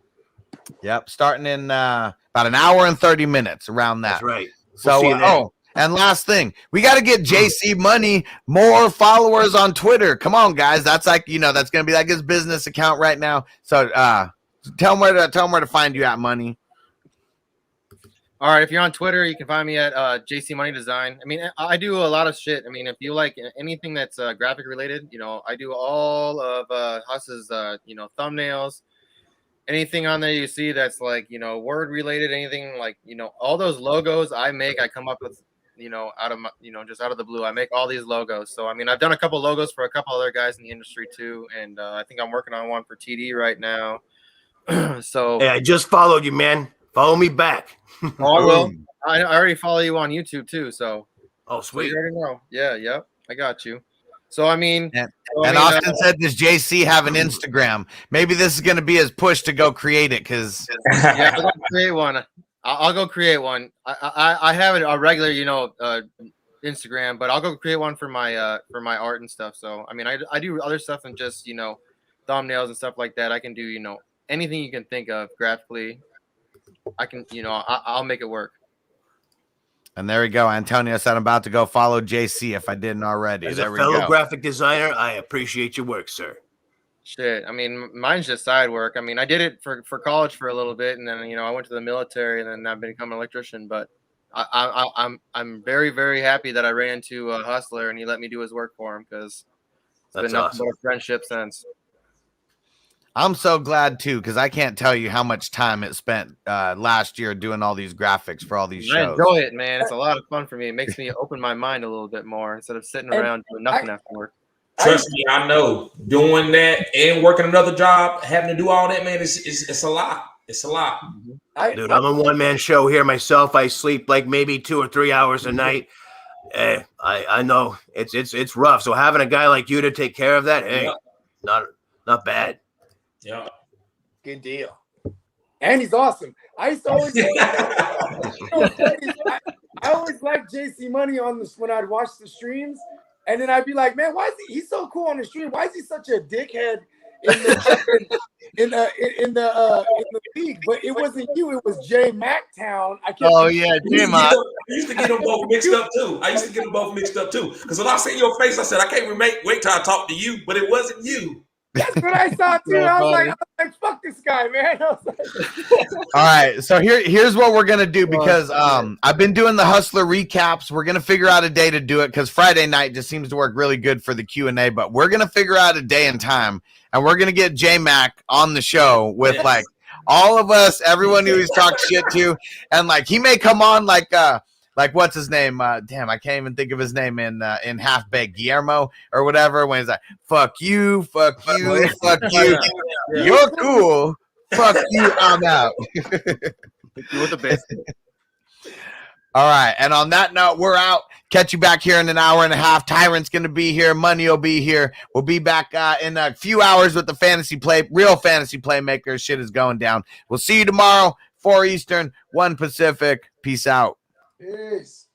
Speaker 1: Yep, starting in about an hour and 30 minutes around that.
Speaker 4: That's right.
Speaker 1: So, and last thing, we got to get JC Money more followers on Twitter. Come on, guys. That's like, that's going to be like his business account right now. So tell him where to find you at, Money.
Speaker 3: All right, if you're on Twitter, you can find me at JC Money Design. I mean, I do a lot of shit. I mean, if you like anything that's graphic related, I do all of Huss's, thumbnails. Anything on there you see that's like, word related, anything like, all those logos I come up with, out of my, just out of the blue. I make all these logos. So, I mean, I've done a couple logos for a couple other guys in the industry too. And I think I'm working on one for TD right now. So,
Speaker 4: hey, I just followed you, man. Follow me back.
Speaker 3: Oh, I will. I already follow you on YouTube too. So,
Speaker 4: sweet.
Speaker 3: You already know. Yeah, I got you. So, I mean,
Speaker 1: Austin said, does JC have an Instagram? Maybe this is going to be his push to go create it because
Speaker 3: yeah, I'll create one. I'll go create one. I have a regular, Instagram, but I'll go create one for my art and stuff. So, I mean, I do other stuff and just thumbnails and stuff like that. I can do anything you can think of graphically. I can, I'll make it work.
Speaker 1: And there we go. Antonio said I'm about to go follow JC if I didn't already.
Speaker 4: As
Speaker 1: there
Speaker 4: a fellow graphic designer, I appreciate your work, sir.
Speaker 3: Shit. I mean, mine's just side work. I mean, I did it for college for a little bit, and then I went to the military, and then I've become an electrician. But I'm very, very happy that I ran into a Hustler and he let me do his work for him because it's been nothing but a friendship since.
Speaker 1: I'm so glad too, because I can't tell you how much time it spent last year doing all these graphics for all these shows.
Speaker 3: I enjoy it, man. It's a lot of fun for me. It makes me open my mind a little bit more instead of sitting around doing nothing after work.
Speaker 5: Trust me, I know. Doing that and working another job, having to do all that, man, it's a lot. It's a lot.
Speaker 4: Dude, I'm a one-man show here myself. I sleep like maybe 2 or 3 hours a night. I know it's rough. So having a guy like you to take care of that, not bad.
Speaker 5: Yeah.
Speaker 2: Good deal. And he's awesome. I used to always I always liked JC Money on this when I'd watch the streams, and then I'd be like, man, why is he's so cool on the stream? Why is he such a dickhead in the league? But it wasn't you, it was J Mactown.
Speaker 1: J Mac.
Speaker 5: I used to get them both mixed up too. Because when I see your face, I said, I can't wait till I talk to you, but it wasn't you.
Speaker 2: That's what I saw too. I was like, fuck this guy, man. I was like,
Speaker 1: all right, so here's what we're gonna do because I've been doing the Hustler recaps. We're gonna figure out a day to do it because Friday night just seems to work really good for the Q&A. But we're gonna figure out a day and time, and we're gonna get J Mac on the show with like all of us, everyone who he's talked shit to, and like he may come on like what's his name? Damn, I can't even think of his name in Half Baked, Guillermo or whatever. When he's like, "Fuck you, fuck you, fuck you, you're cool, fuck you, I'm out."
Speaker 3: With a bit.
Speaker 1: All right, and on that note, we're out. Catch you back here in an hour and a half. Tyrant's going to be here. Money will be here. We'll be back in a few hours with the real fantasy playmakers. Shit is going down. We'll see you tomorrow, 4 Eastern, 1 Pacific. Peace out.
Speaker 2: peace.